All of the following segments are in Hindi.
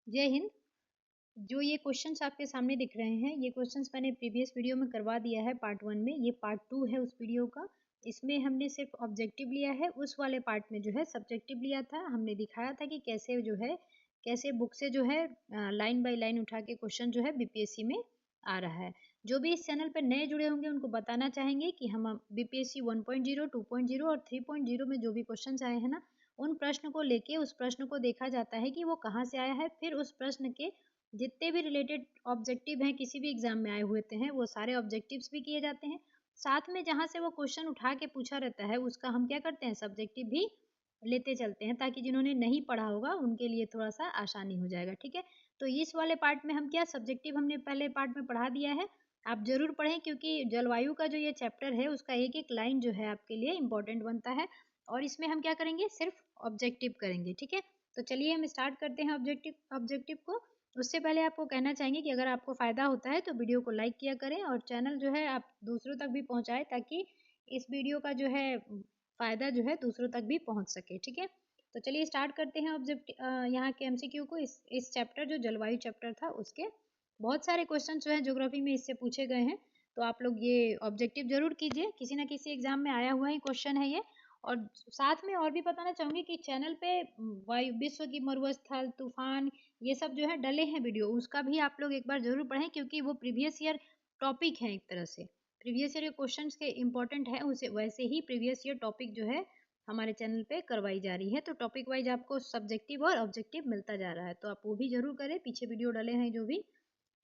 जय हिंद। जो ये क्वेश्चंस आपके सामने दिख रहे हैं, ये क्वेश्चंस मैंने प्रीवियस वीडियो में करवा दिया है पार्ट 1 में। ये पार्ट 2 है उस वीडियो का। इसमें हमने सिर्फ ऑब्जेक्टिव लिया है, उस वाले पार्ट में जो है सब्जेक्टिव लिया था। हमने दिखाया था कि कैसे जो है, कैसे बुक से जो है लाइन बाय लाइन उठा के क्वेश्चन जो है बीपीएससी में आ रहा है। जो भी इस चैनल पर नए जुड़े होंगे उनको बताना चाहेंगे कि हम बीपीएससी 1.0, 2.0 और 3.0 में जो भी क्वेश्चंस आए हैं ना, उन प्रश्न को लेके उस प्रश्न को देखा जाता है कि वो कहाँ से आया है। फिर उस प्रश्न के जितने भी रिलेटेड ऑब्जेक्टिव हैं किसी भी एग्जाम में आए हुए हैं, वो सारे ऑब्जेक्टिव्स भी किए जाते हैं। साथ में जहाँ से वो क्वेश्चन उठा के पूछा रहता है उसका हम क्या करते हैं, सब्जेक्टिव भी लेते चलते हैं, ताकि जिन्होंने नहीं पढ़ा होगा उनके लिए थोड़ा सा आसानी हो जाएगा। ठीक है, तो इस वाले पार्ट में हम क्या सब्जेक्टिव हमने पहले पार्ट में पढ़ा दिया है। आप जरूर पढ़ें, क्योंकि जलवायु का जो ये चैप्टर है उसका एक एक लाइन जो है आपके लिए इंपॉर्टेंट बनता है। और इसमें हम क्या करेंगे, सिर्फ ऑब्जेक्टिव करेंगे। ठीक है, तो चलिए हम स्टार्ट करते हैं ऑब्जेक्टिव को। उससे पहले आपको कहना चाहेंगे कि अगर आपको फ़ायदा होता है तो वीडियो को लाइक किया करें और चैनल जो है आप दूसरों तक भी पहुंचाएं, ताकि इस वीडियो का जो है फ़ायदा जो है दूसरों तक भी पहुंच सके। ठीक है, तो चलिए स्टार्ट करते हैं यहाँ के एमसीक्यू को। इस चैप्टर जो जलवायु चैप्टर था उसके बहुत सारे क्वेश्चन जो है ज्योग्राफी में इससे पूछे गए हैं। तो आप लोग ये ऑब्जेक्टिव जरूर कीजिए, किसी ना किसी एग्जाम में आया हुआ ही क्वेश्चन है ये। और साथ में और भी बताना चाहूंगी कि चैनल पे वायु विश्व की मरुस्थल तूफान ये सब जो है डले हैं वीडियो, उसका भी आप लोग एक बार जरूर पढ़ें, क्योंकि वो प्रीवियस ईयर टॉपिक है। एक तरह से प्रीवियस ईयर के क्वेश्चन के इंपॉर्टेंट है, उसे वैसे ही प्रीवियस ईयर टॉपिक जो है हमारे चैनल पे करवाई जा रही है। तो टॉपिक वाइज आपको सब्जेक्टिव और ऑब्जेक्टिव मिलता जा रहा है, तो आप वो भी जरूर करें, पीछे वीडियो डले हैं जो भी।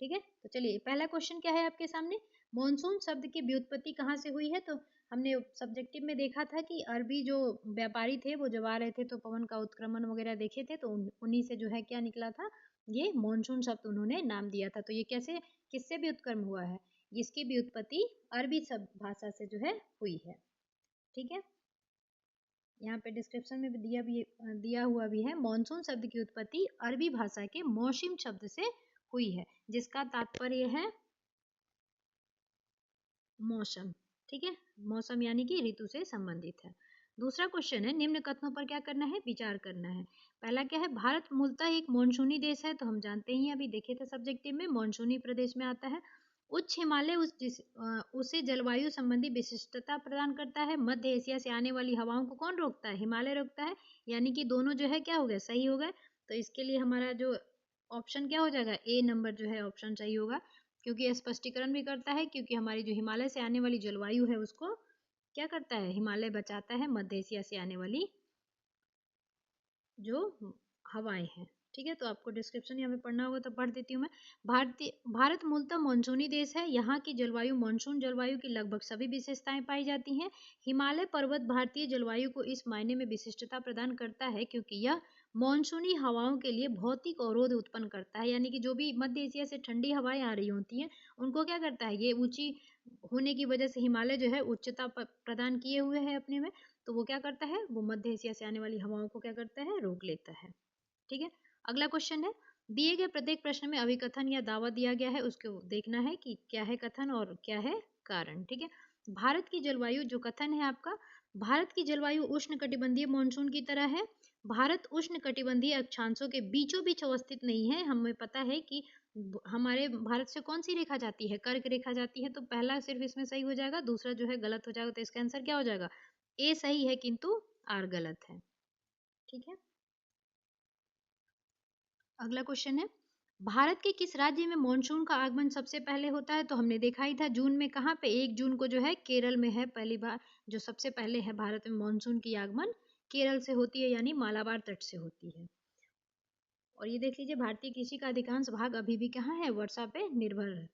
ठीक है, तो चलिए पहला क्वेश्चन क्या है आपके सामने, मॉनसून शब्द की व्युत्पत्ति कहाँ से हुई है। तो हमने सब्जेक्टिव में देखा था कि अरबी जो व्यापारी थे वो जब आ रहे थे तो पवन का उत्क्रमण वगैरह देखे थे, तो उन्हीं से जो है क्या निकला था, ये मॉनसून शब्द उन्होंने नाम दिया था। तो ये कैसे, किससे भी उत्क्रम हुआ है, इसकी भी उत्पत्ति अरबी शब्द भाषा से जो है हुई है। ठीक है, यहाँ पे डिस्क्रिप्शन में भी दिया हुआ भी है, मॉनसून शब्द की उत्पत्ति अरबी भाषा के मौसम शब्द से हुई है, जिसका तात्पर्य है मौसम। ठीक है, मौसम यानी कि ऋतु से संबंधित है। दूसरा क्वेश्चन है, निम्न कथनों पर क्या करना है, विचार करना है। पहला क्या है, भारत मूलतः एक मानसूनी देश है, तो हम जानते ही अभी देखे थे सब्जेक्टिव में, मानसूनी प्रदेश में आता है। उच्च हिमालय उसे जलवायु संबंधी विशिष्टता प्रदान करता है। मध्य एशिया से आने वाली हवाओं को कौन रोकता है, हिमालय रोकता है। यानी कि दोनों जो है क्या हो गए, सही हो गए। तो इसके लिए हमारा जो ऑप्शन क्या हो जाएगा, ए नंबर जो है ऑप्शन सही होगा, क्योंकि यह स्पष्टीकरण भी करता है, क्योंकि हमारी जो हिमालय से आने वाली जलवायु है उसको क्या करता है, हिमालय बचाता है मध्य एशिया से आने वाली जो हवाएं हैं। ठीक है, तो आपको डिस्क्रिप्शन यहाँ पे पढ़ना होगा तो पढ़ देती हूँ मैं। भारत मूलतः मानसूनी देश है। यहाँ की जलवायु मानसून जलवायु की लगभग सभी विशेषताएं पाई जाती हैं। हिमालय पर्वत भारतीय जलवायु को इस मायने में विशिष्टता प्रदान करता है क्योंकि यह मानसूनी हवाओं के लिए भौतिक अवरोध उत्पन्न करता है। यानी कि जो भी मध्य एशिया से ठंडी हवाएं आ रही होती हैं उनको क्या करता है, ये ऊंची होने की वजह से हिमालय जो है उच्चता प्रदान किए हुए है अपने में, तो वो क्या करता है, वो मध्य एशिया से आने वाली हवाओं को क्या करता है, रोक लेता है। ठीक है, अगला क्वेश्चन है, दिए गए प्रत्येक प्रश्न में अभिकथन या दावा दिया गया है, उसको देखना है कि क्या है कथन और क्या है कारण। ठीक है, भारत की जलवायु जो कथन है आपका, भारत की जलवायु उष्ण कटिबंधीय मानसून की तरह है। भारत उष्ण कटिबंधीय अक्षांशों के बीचों बीच अवस्थित नहीं है। हमें पता है कि हमारे भारत से कौन सी रेखा जाती है, कर्क रेखा जाती है, तो पहला सिर्फ इसमें सही हो जाएगा, दूसरा जो है गलत हो जाएगा। तो इसका आंसर क्या हो जाएगा, ए सही है किंतु आर गलत है। ठीक है, अगला क्वेश्चन है, भारत के किस राज्य में मानसून का आगमन सबसे पहले होता है। तो हमने देखा ही था जून में, कहाँ पे, 1 जून को जो है केरल में है पहली बार, जो सबसे पहले है भारत में मानसून की आगमन केरल से होती है, यानी मालाबार तट से होती है। और ये देख लीजिए, भारतीय कृषि का अधिकांश भाग अभी भी कहाँ है, वर्षा पे निर्भर है।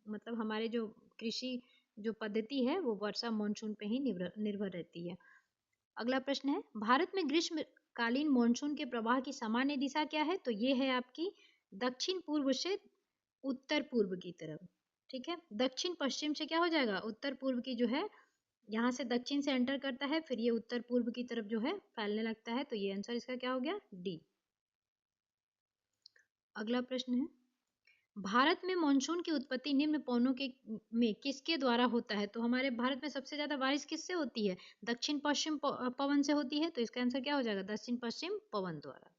मतलब हमारे जो कृषि जो पद्धति है वो वर्षा मानसून पे ही निर्भर रहती है। अगला प्रश्न है, भारत में ग्रीष्मकालीन मानसून के प्रवाह की सामान्य दिशा क्या है। तो ये है आपकी दक्षिण पूर्व से उत्तर पूर्व की तरफ। ठीक है, दक्षिण पश्चिम से क्या हो जाएगा, उत्तर पूर्व की जो है, यहाँ से दक्षिण से एंटर करता है, फिर ये उत्तर पूर्व की तरफ जो है फैलने लगता है। तो ये आंसर इसका क्या हो गया, डी। अगला प्रश्न है, भारत में मानसून की उत्पत्ति निम्न पवनों के में किसके द्वारा होता है। तो हमारे भारत में सबसे ज्यादा बारिश किससे होती है, दक्षिण पश्चिम पवन से होती है। तो इसका आंसर क्या हो जाएगा, दक्षिण पश्चिम पवन द्वारा।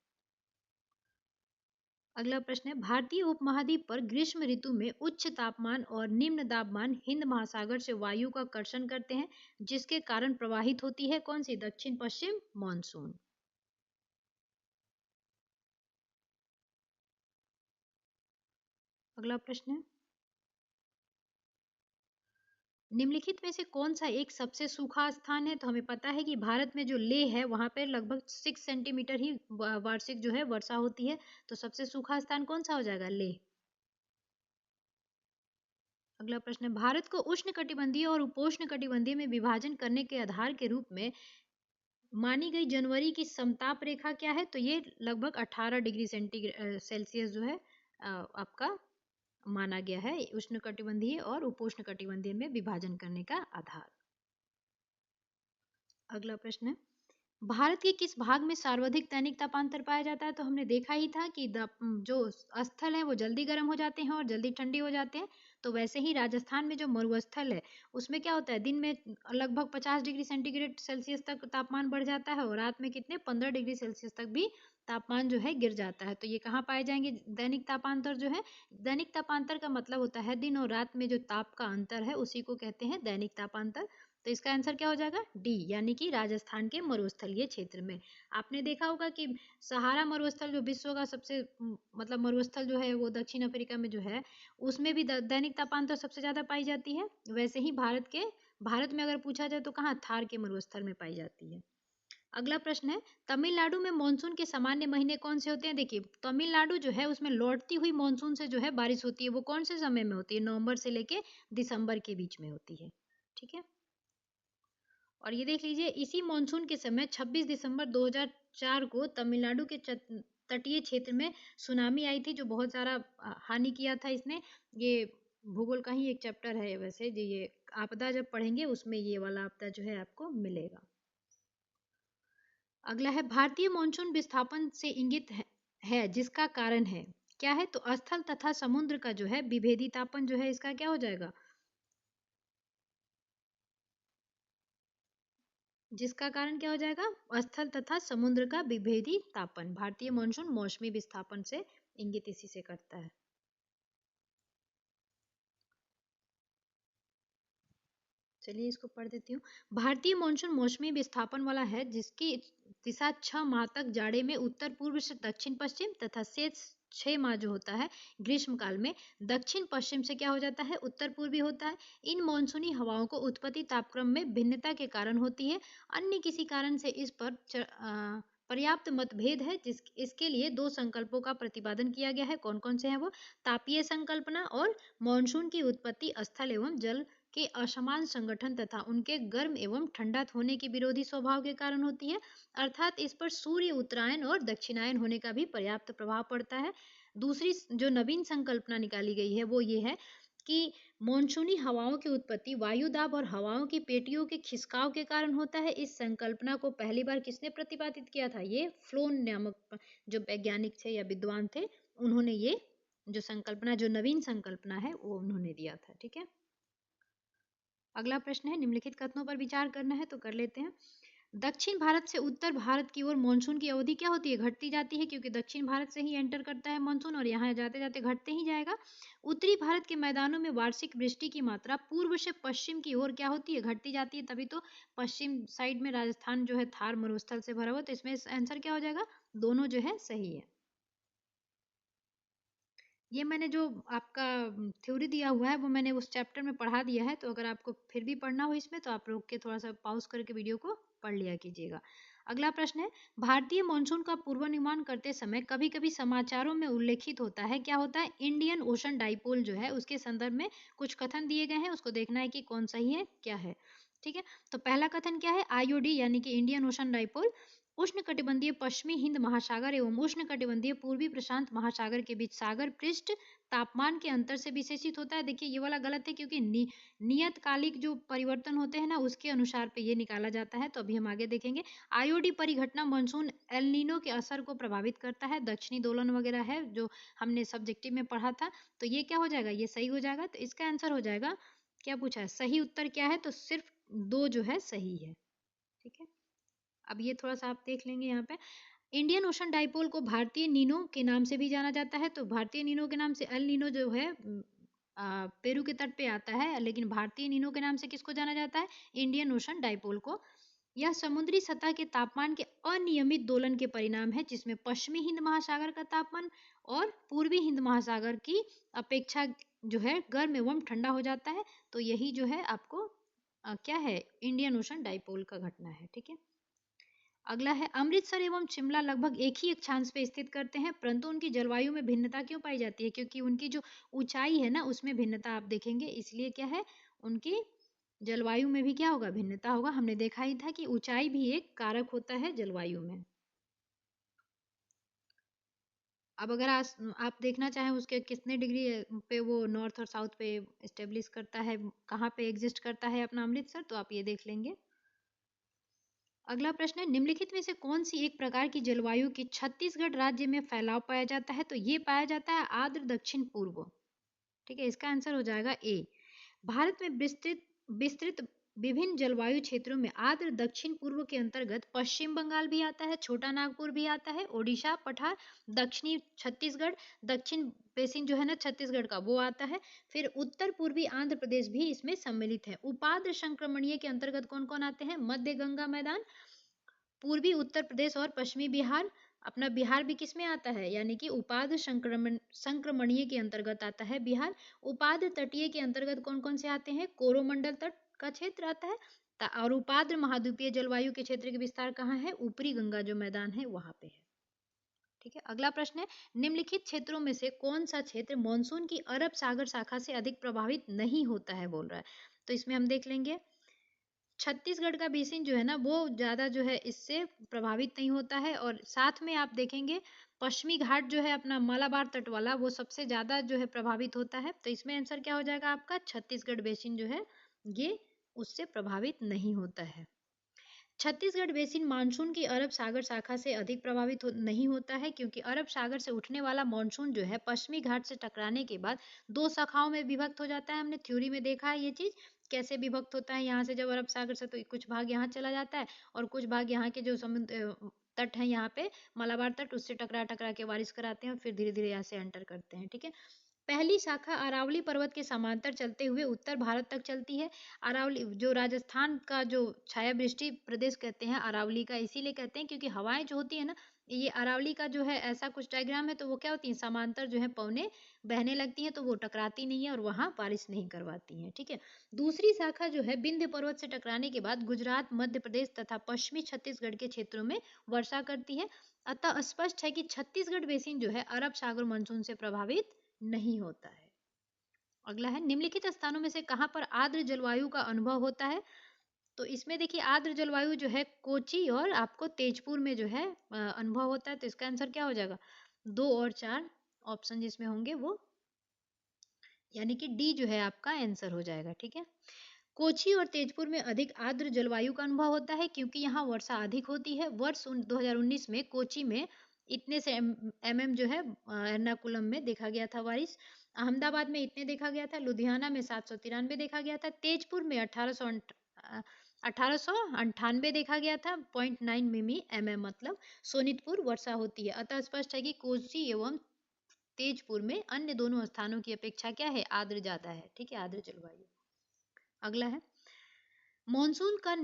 अगला प्रश्न है, भारतीय उपमहाद्वीप पर ग्रीष्म ऋतु में उच्च तापमान और निम्न तापमान हिंद महासागर से वायु का कर्षण करते हैं, जिसके कारण प्रवाहित होती है कौन सी दक्षिण पश्चिम मानसून। अगला प्रश्न है, निम्नलिखित में से कौन सा एक सबसे सूखा स्थान है। तो हमें पता है कि भारत में जो लेह है वहां पर लगभग 6 सेंटीमीटर ही वार्षिक जो है वर्षा होती है। तो सबसे सूखा स्थान कौन सा हो जाएगा, लेह। अगला प्रश्न है, भारत को उष्ण कटिबंधीय और उपोष्ण कटिबंधीय में विभाजन करने के आधार के रूप में मानी गई जनवरी की समताप रेखा क्या है। तो ये लगभग 18 डिग्री सेल्सियस जो है आपका माना गया है उष्ण कटिबंधीय और उपोष्ण कटिबंधीय में विभाजन करने का आधार। अगला प्रश्न है, भारत के किस भाग में सर्वाधिक दैनिक तापांतर पाया जाता है। तो हमने देखा ही था कि जो स्थल है वो जल्दी गर्म हो जाते हैं और जल्दी ठंडे हो जाते हैं। तो वैसे ही राजस्थान में जो मरुस्थल है उसमें क्या होता है, दिन में लगभग 50 डिग्री सेंटीग्रेड सेल्सियस तक तापमान बढ़ जाता है और रात में कितने 15 डिग्री सेल्सियस तक भी तापमान जो है गिर जाता है। तो ये कहाँ पाए जाएंगे, दैनिक तापांतर जो है। दैनिक तापांतर का मतलब होता है दिन और रात में जो ताप का अंतर है उसी को कहते हैं दैनिक तापांतर। तो इसका आंसर क्या हो जाएगा, डी, यानी कि राजस्थान के मरुस्थलीय क्षेत्र में। आपने देखा होगा कि सहारा मरुस्थल जो विश्व का सबसे मतलब मरुस्थल जो है वो दक्षिण अफ्रीका में जो है उसमें भी दैनिक तापांतर सबसे ज्यादा पाई जाती है। वैसे ही भारत में अगर पूछा जाए तो कहाँ, थार के मरुस्थल में पाई जाती है। अगला प्रश्न है, तमिलनाडु में मानसून के सामान्य महीने कौन से होते हैं। देखिए तमिलनाडु जो है उसमें लौटती हुई मानसून से जो है बारिश होती है, वो कौन से समय में होती है, नवंबर से लेके दिसंबर के बीच में होती है। ठीक है, और ये देख लीजिए इसी मानसून के समय 26 दिसंबर 2004 को तमिलनाडु के तटीय क्षेत्र में सुनामी आई थी, जो बहुत सारा हानि किया था इसने। ये भूगोल का ही एक चैप्टर है वैसे, जो ये आपदा जब पढ़ेंगे उसमें ये वाला आपदा जो है आपको मिलेगा। अगला है, भारतीय मानसून विस्थापन से इंगित है जिसका कारण है क्या है। तो स्थल तथा समुद्र का जो है विभेदीतापन जो है इसका क्या हो जाएगा, जिसका कारण क्या हो जाएगा, स्थल तथा समुद्र का विभेदी तापन। भारतीय मानसून मौसमी विस्थापन से इंगित इसी से करता है। चलिए इसको पढ़ देती हूँ। भारतीय मानसून मौसमी विस्थापन वाला है जिसकी दिशा 6 माह तक जाड़े में उत्तर पूर्व से दक्षिण पश्चिम तथा शेष 6 माह जो होता है ग्रीष्म काल में दक्षिण पश्चिम से क्या हो जाता है, उत्तर पूर्वी होता है। इन मानसूनी हवाओं को उत्पत्ति तापक्रम में भिन्नता के कारण होती है। अन्य किसी कारण से इस पर पर्याप्त मतभेद है। इसके लिए 2 संकल्पों का प्रतिपादन किया गया है। कौन कौन से हैं वो, तापीय संकल्पना और मानसून की उत्पत्ति स्थल एवं जल के असमान संगठन तथा उनके गर्म एवं ठंडा होने के विरोधी स्वभाव के कारण होती है। अर्थात इस पर सूर्य उत्तरायण और दक्षिणायन होने का भी पर्याप्त प्रभाव पड़ता है। दूसरी जो नवीन संकल्पना निकाली गई है वो ये है कि मानसूनी हवाओं की उत्पत्ति वायु दाब और हवाओं की पेटियों के खिसकाव के कारण होता है। इस संकल्पना को पहली बार किसने प्रतिपादित किया था, ये फ्लोन नामक जो वैज्ञानिक थे या विद्वान थे, उन्होंने ये जो संकल्पना, जो नवीन संकल्पना है वो उन्होंने दिया था। ठीक है, अगला प्रश्न है, निम्नलिखित कथनों पर विचार करना है तो कर लेते हैं। दक्षिण भारत से उत्तर भारत की ओर मानसून की अवधि क्या होती है, घटती जाती है, क्योंकि दक्षिण भारत से ही एंटर करता है मानसून और यहाँ जाते जाते घटते ही जाएगा। उत्तरी भारत के मैदानों में वार्षिक वृष्टि की मात्रा पूर्व से पश्चिम की ओर क्या होती है, घटती जाती है। तभी तो पश्चिम साइड में राजस्थान जो है थार मरुस्थल से भरा हुआ, तो इसमें आंसर क्या हो जाएगा, दोनों जो है सही है। ये मैंने जो आपका थ्योरी दिया हुआ है वो मैंने उस चैप्टर में पढ़ा दिया है। तो अगर आपको फिर भी पढ़ना हो इसमें तो आप रोक के थोड़ा सा पॉज करके वीडियो को पढ़ लिया कीजिएगा। अगला प्रश्न है, भारतीय मॉनसून का पूर्वानुमान करते समय कभी कभी समाचारों में उल्लेखित होता है, क्या होता है, इंडियन ओशन डाइपोल जो है उसके संदर्भ में कुछ कथन दिए गए हैं, उसको देखना है कि कौन सही है क्या है। ठीक है, तो पहला कथन क्या है, आईओडी यानी कि इंडियन ओशन डाइपोल उष्णकटिबंधीय पश्चिमी हिंद महासागर एवं उष्णकटिबंधीय पूर्वी प्रशांत महासागर के बीच सागर पृष्ठ तापमान के अंतर से विशेषित होता है। देखिए ये वाला गलत है, क्योंकि नियतकालिक जो परिवर्तन होते हैं ना उसके अनुसार पे ये निकाला जाता है। तो अभी हम आगे देखेंगे। आईओडी परिघटना मानसून एल नीनो के असर को प्रभावित करता है, दक्षिणी दोलन वगैरह है जो हमने सब्जेक्टिव में पढ़ा था। तो ये क्या हो जाएगा, ये सही हो जाएगा। तो इसका आंसर हो जाएगा, क्या पूछा है, सही उत्तर क्या है, तो सिर्फ 2 जो है सही है। ठीक है, अब ये थोड़ा सा आप देख लेंगे यहाँ पे। इंडियन ओशन डाइपोल को भारतीय नीनो के नाम से भी जाना जाता है। तो भारतीय नीनो के नाम से एल नीनो जो है पेरू के तट पे आता है, लेकिन भारतीय नीनो के नाम से किसको जाना जाता है? इंडियन ओशन डाइपोल को। यह समुद्री सतह के तापमान के अनियमित दोलन के परिणाम है, जिसमें पश्चिमी हिंद महासागर का तापमान और पूर्वी हिंद महासागर की अपेक्षा जो है गर्म एवं ठंडा हो जाता है। तो यही जो है आपको क्या है? इंडियन ओशन डाइपोल का घटना है। ठीक है, अगला है अमृतसर एवं शिमला लगभग एक ही अक्षांश पे स्थित करते हैं, परंतु उनकी जलवायु में भिन्नता क्यों पाई जाती है? क्योंकि उनकी जो ऊंचाई है ना, उसमें भिन्नता आप देखेंगे, इसलिए क्या है, उनकी जलवायु में भी क्या होगा? भिन्नता होगा। हमने देखा ही था कि ऊंचाई भी एक कारक होता है जलवायु में। अब अगर आप देखना चाहें उसके कितने डिग्री पे वो नॉर्थ और साउथ पे स्टेब्लिश करता है, कहाँ पे एग्जिस्ट करता है अपना अमृतसर, तो आप ये देख लेंगे। अगला प्रश्न है, निम्नलिखित में से कौन सी एक प्रकार की जलवायु की छत्तीसगढ़ राज्य में फैलाव पाया जाता है? तो ये पाया जाता है आर्द्र दक्षिण पूर्व। ठीक है, इसका आंसर हो जाएगा ए। भारत में विस्तृत विस्तृत विभिन्न जलवायु क्षेत्रों में आर्द्र दक्षिण पूर्व के अंतर्गत पश्चिम बंगाल भी आता है, छोटा नागपुर भी आता है, ओडिशा, पठार, दक्षिणी छत्तीसगढ़, दक्षिण बेसिन जो है ना छत्तीसगढ़ का वो आता है, फिर उत्तर पूर्वी आंध्र प्रदेश भी इसमें सम्मिलित है। उपाद्र संक्रमणीय के अंतर्गत कौन कौन आते हैं? मध्य गंगा मैदान, पूर्वी उत्तर प्रदेश और पश्चिमी बिहार। अपना बिहार भी किसमें आता है? यानी कि उपाद्र संक्रमणीय के अंतर्गत आता है बिहार। उपाद्र तटीय के अंतर्गत कौन कौन से आते हैं? कोरोमंडल तट का क्षेत्र आता है। और उपाद्र महाद्वीपीय जलवायु के क्षेत्र के विस्तार कहाँ है? ऊपरी गंगा जो मैदान है वहां पे है। ठीक है, अगला प्रश्न है, निम्नलिखित क्षेत्रों में से कौन सा क्षेत्र मानसून की अरब सागर शाखा से अधिक प्रभावित नहीं होता है, बोल रहा है। तो इसमें हम देख लेंगे छत्तीसगढ़ का बेसिन जो है ना वो ज़्यादा जो है इससे प्रभावित नहीं होता है, और साथ में आप देखेंगे पश्चिमी घाट जो है अपना मालाबार तट वाला वो सबसे ज़्यादा जो है प्रभावित होता है। तो इसमें आंसर क्या हो जाएगा आपका? छत्तीसगढ़ बेसिन जो है ये उससे प्रभावित नहीं होता है। छत्तीसगढ़ बेसिन मानसून की अरब सागर शाखा से अधिक प्रभावित नहीं होता है, क्योंकि अरब सागर से उठने वाला मानसून जो है पश्चिमी घाट से टकराने के बाद दो शाखाओं में विभक्त हो जाता है। हमने थ्योरी में देखा है ये चीज कैसे विभक्त होता है। यहाँ से जब अरब सागर से तो कुछ भाग यहाँ चला जाता है और कुछ भाग यहाँ के जो समुद्र तट है यहाँ पे मालाबार तट उससे टकरा टकरा के बारिश कराते हैं और फिर धीरे धीरे यहाँ से एंटर करते हैं। ठीक है, पहली शाखा अरावली पर्वत के समांतर चलते हुए उत्तर भारत तक चलती है। अरावली जो राजस्थान का जो छायावृष्टि प्रदेश कहते हैं अरावली का, इसीलिए कहते हैं क्योंकि हवाएं जो होती है ना, ये अरावली का जो है ऐसा कुछ डायग्राम है, तो वो क्या होती है समांतर जो है पवने बहने लगती हैं, तो वो टकराती नहीं है और वहां बारिश नहीं करवाती हैं। ठीक है, दूसरी शाखा जो है विंध्य पर्वत से टकराने के बाद गुजरात, मध्य प्रदेश तथा पश्चिमी छत्तीसगढ़ के क्षेत्रों में वर्षा करती है। अतः स्पष्ट है कि छत्तीसगढ़ बेसिन जो है अरब सागर मानसून से प्रभावित नहीं होता है। अगला है, निम्नलिखित स्थानों में से कहां पर आर्द्र जलवायु का अनुभव होता है? तो इसमें देखिए आर्द्र जलवायु जो है कोची और आपको तेजपुर में जो है अनुभव होता है। तो इसका आंसर क्या हो जाएगा? 2 और 4 ऑप्शन जिसमें होंगे वो, यानी कि डी जो है आपका आंसर हो जाएगा। ठीक है, कोची और तेजपुर में अधिक आर्द्र जलवायु का अनुभव होता है क्योंकि यहाँ वर्षा अधिक होती है। वर्ष 2019 में कोची में इतने से एमएम जो है एर्नाकुलम में देखा गया था बारिश, अहमदाबाद में इतने देखा गया था, लुधियाना में 793 देखा गया था, तेजपुर में 1898 देखा गया था, 0.9 मिमी एमएम मतलब सोनितपुर वर्षा होती है। अतः स्पष्ट है कि कोची एवं तेजपुर में अन्य दोनों स्थानों की अपेक्षा क्या है? आर्द्र ज्यादा है। ठीक है, आर्द्र जलवायु। अगला है, मॉनसून का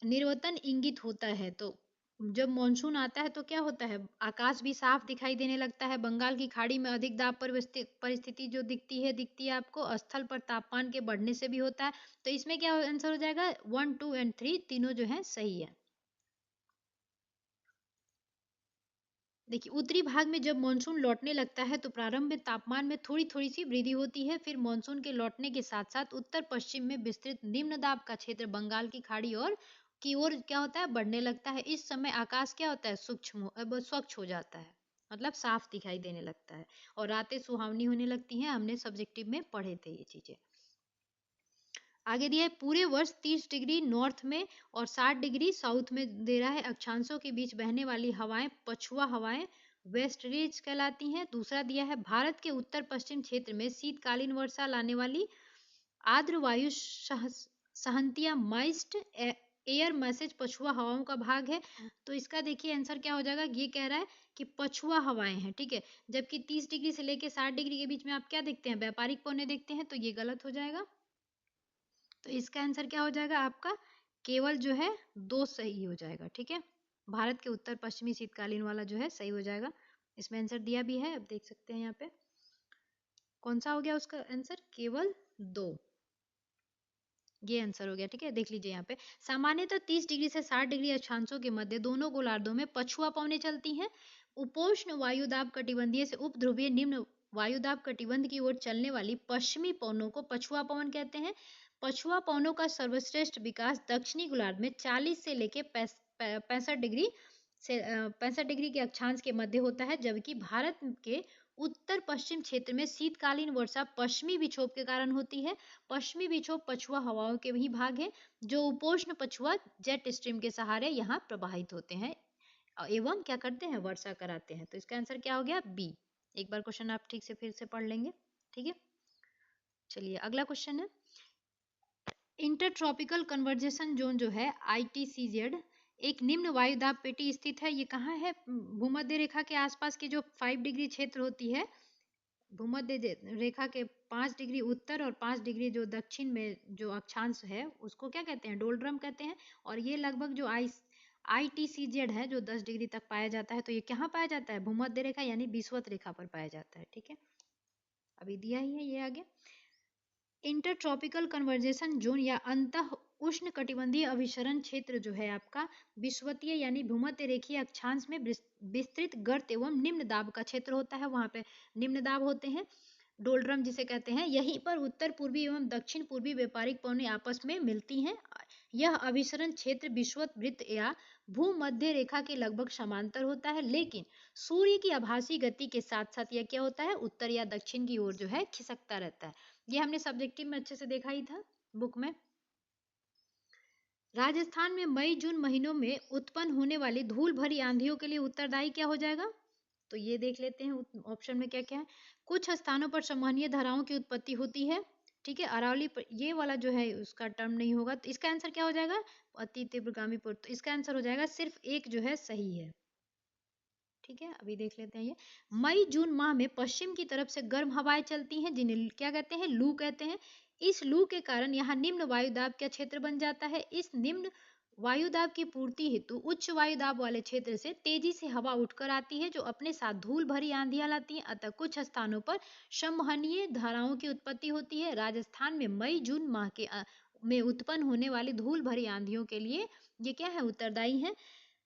निर्वतन इंगित होता है। तो जब मॉनसून आता है तो क्या होता है? आकाश भी साफ दिखाई देने लगता है, बंगाल की खाड़ी में अधिक दाब परिस्थिति जो दिखती है आपको, स्थल पर तापमान के बढ़ने से भी होता है। तो इसमें क्या आंसर हो जाएगा? 1, 2 एंड 3 तीनों जो है सही है। देखिए उत्तरी भाग में जब मानसून लौटने लगता है तो प्रारंभ में तापमान में थोड़ी थोड़ी सी वृद्धि होती है, फिर मानसून के लौटने के साथ साथ उत्तर पश्चिम में विस्तृत निम्न दाब का क्षेत्र बंगाल की खाड़ी और की ओर क्या होता है? बढ़ने लगता है। इस समय आकाश क्या होता है? स्वच्छ हो जाता है, मतलब साफ दिखाई देने लगता है और रातें सुहावनी होने लगती हैं। हमने सब्जेक्टिव में पढ़े थे ये चीजें। आगे दिया है, पूरे वर्ष 30 डिग्री नॉर्थ में और 60 डिग्री साउथ में दे रहा है। अक्षांशों के बीच बहने वाली हवाएं पछुआ हवाएं वेस्टरीज कहलाती हैं। दूसरा दिया है, भारत के उत्तर पश्चिम क्षेत्र में शीतकालीन वर्षा लाने वाली आर्द्र वायु सहंतिया माइस्ट एयर मैसेज पछुआ हवाओं का भाग है। तो इसका देखिए आंसर क्या हो जाएगा, ये कह रहा है कि पछुआ हवाएं हैं, ठीक है। जबकि 30 डिग्री से लेके 60 डिग्री के बीच में आप क्या देखते हैं, व्यापारिक पौने देखते हैं, तो ये गलत हो जाएगा। तो इसका आंसर क्या हो जाएगा आपका, केवल जो है 2 सही हो जाएगा, ठीक है। भारत के उत्तर पश्चिमी शीतकालीन वाला जो है सही हो जाएगा। इसमें आंसर दिया भी है, अब देख सकते हैं यहाँ पे कौन सा हो गया उसका आंसर, केवल 2, ये आंसर हो गया, ठीक है। देख लीजिए यहाँ पे, सामान्यतः 30 डिग्री से 60 डिग्री अक्षांशों के मध्य दोनों गोलार्धों में पछुआ पवनें चलती हैं। उपोष्ण वायुदाब कटिबंधीय से उपध्रुवीय निम्न वायुदाब कटिबंध की ओर चलने वाली पश्चिमी पवनों को पछुआ पवन कहते हैं। पछुआ पवनों का सर्वश्रेष्ठ विकास दक्षिणी गोलार्ध में 40 से लेके 65 डिग्री से 65 डिग्री के अक्षांश के मध्य होता है, जबकि भारत के उत्तर पश्चिम क्षेत्र में शीतकालीन वर्षा पश्चिमी विक्षोभ के कारण होती है। पश्चिमी विक्षोभ पछुआ हवाओं के ही भाग है, जो उपोष्ण पछुआ जेट स्ट्रीम के सहारे यहाँ प्रवाहित होते हैं एवं क्या करते हैं, वर्षा कराते हैं। तो इसका आंसर क्या हो गया, बी। एक बार क्वेश्चन आप ठीक से फिर से पढ़ लेंगे, ठीक है। चलिए अगला क्वेश्चन है, इंटर ट्रॉपिकल कन्वर्जेशन जोन जो है ITCZ एक निम्न वायुदाब पेटी स्थित है। ये कहाँ है, भूमध्य रेखा के आसपास की जो 5 डिग्री क्षेत्र होती है, भूमध्य रेखा के 5 डिग्री उत्तर और 5 डिग्री जो दक्षिण में जो अक्षांश है उसको क्या कहते हैं, डोल्ड्रम कहते हैं। और ये लगभग जो ITCZ है जो 10 डिग्री तक पाया जाता है, तो ये कहाँ पाया जाता है, भूमध्य रेखा यानी विषुवत रेखा पर पाया जाता है, ठीक है। अभी दिया ही है ये आगे, इंटर ट्रॉपिकल कन्वर्जेशन जोन या अंतः उष्ण कटिबंधीय अभिसरण क्षेत्र जो है आपका विषुवतीय यानी भूमध्य रेखीय अक्षांश में विस्तृत गर्त एवं निम्न दाब का क्षेत्र होता है। वहां पे निम्न दाब होते हैं, डोल्ड्रम जिसे कहते हैं। यहीं पर उत्तर पूर्वी एवं दक्षिण पूर्वी व्यापारिक पवनें आपस में मिलती हैं। यह अभिसरण क्षेत्र विषुवत वृत्त या भूमध्य रेखा के लगभग समांतर होता है, लेकिन सूर्य की आभासी गति के साथ साथ यह क्या होता है, उत्तर या दक्षिण की ओर जो है खिसकता रहता है। ये हमने सब्जेक्टिव में अच्छे से देखा ही था बुक में। राजस्थान में मई जून महीनों में उत्पन्न होने वाली धूल भरी आंधियों के लिए उत्तरदायी क्या हो जाएगा, तो ये देख लेते हैं ऑप्शन में क्या क्या है। कुछ स्थानों पर संवहनीय धाराओं की उत्पत्ति होती है, ठीक है। अरावली पर ये वाला जो है उसका टर्म नहीं होगा, तो इसका आंसर क्या हो जाएगा, अति तीव्रगामी पुर, तो इसका आंसर हो जाएगा सिर्फ एक जो है सही है, ठीक है। अभी देख लेते हैं, ये मई जून माह में पश्चिम की तरफ से गर्म हवाएं चलती हैं जिन्हें क्या कहते हैं, लू कहते हैं। इस लू के कारण यहाँ निम्न वायुदाब का क्षेत्र बन जाता है। इस निम्न वायुदाब की पूर्ति हेतु उच्च वायुदाब वाले क्षेत्र से तेजी से हवा उठकर आती है, जो अपने साथ धूल भरी आंधियां लाती हैं। अतः कुछ स्थानों पर संवहनीय धाराओं की उत्पत्ति होती है। राजस्थान में मई जून माह के में उत्पन्न होने वाली धूल भरी आंधियों के लिए ये क्या है, उत्तरदायी है।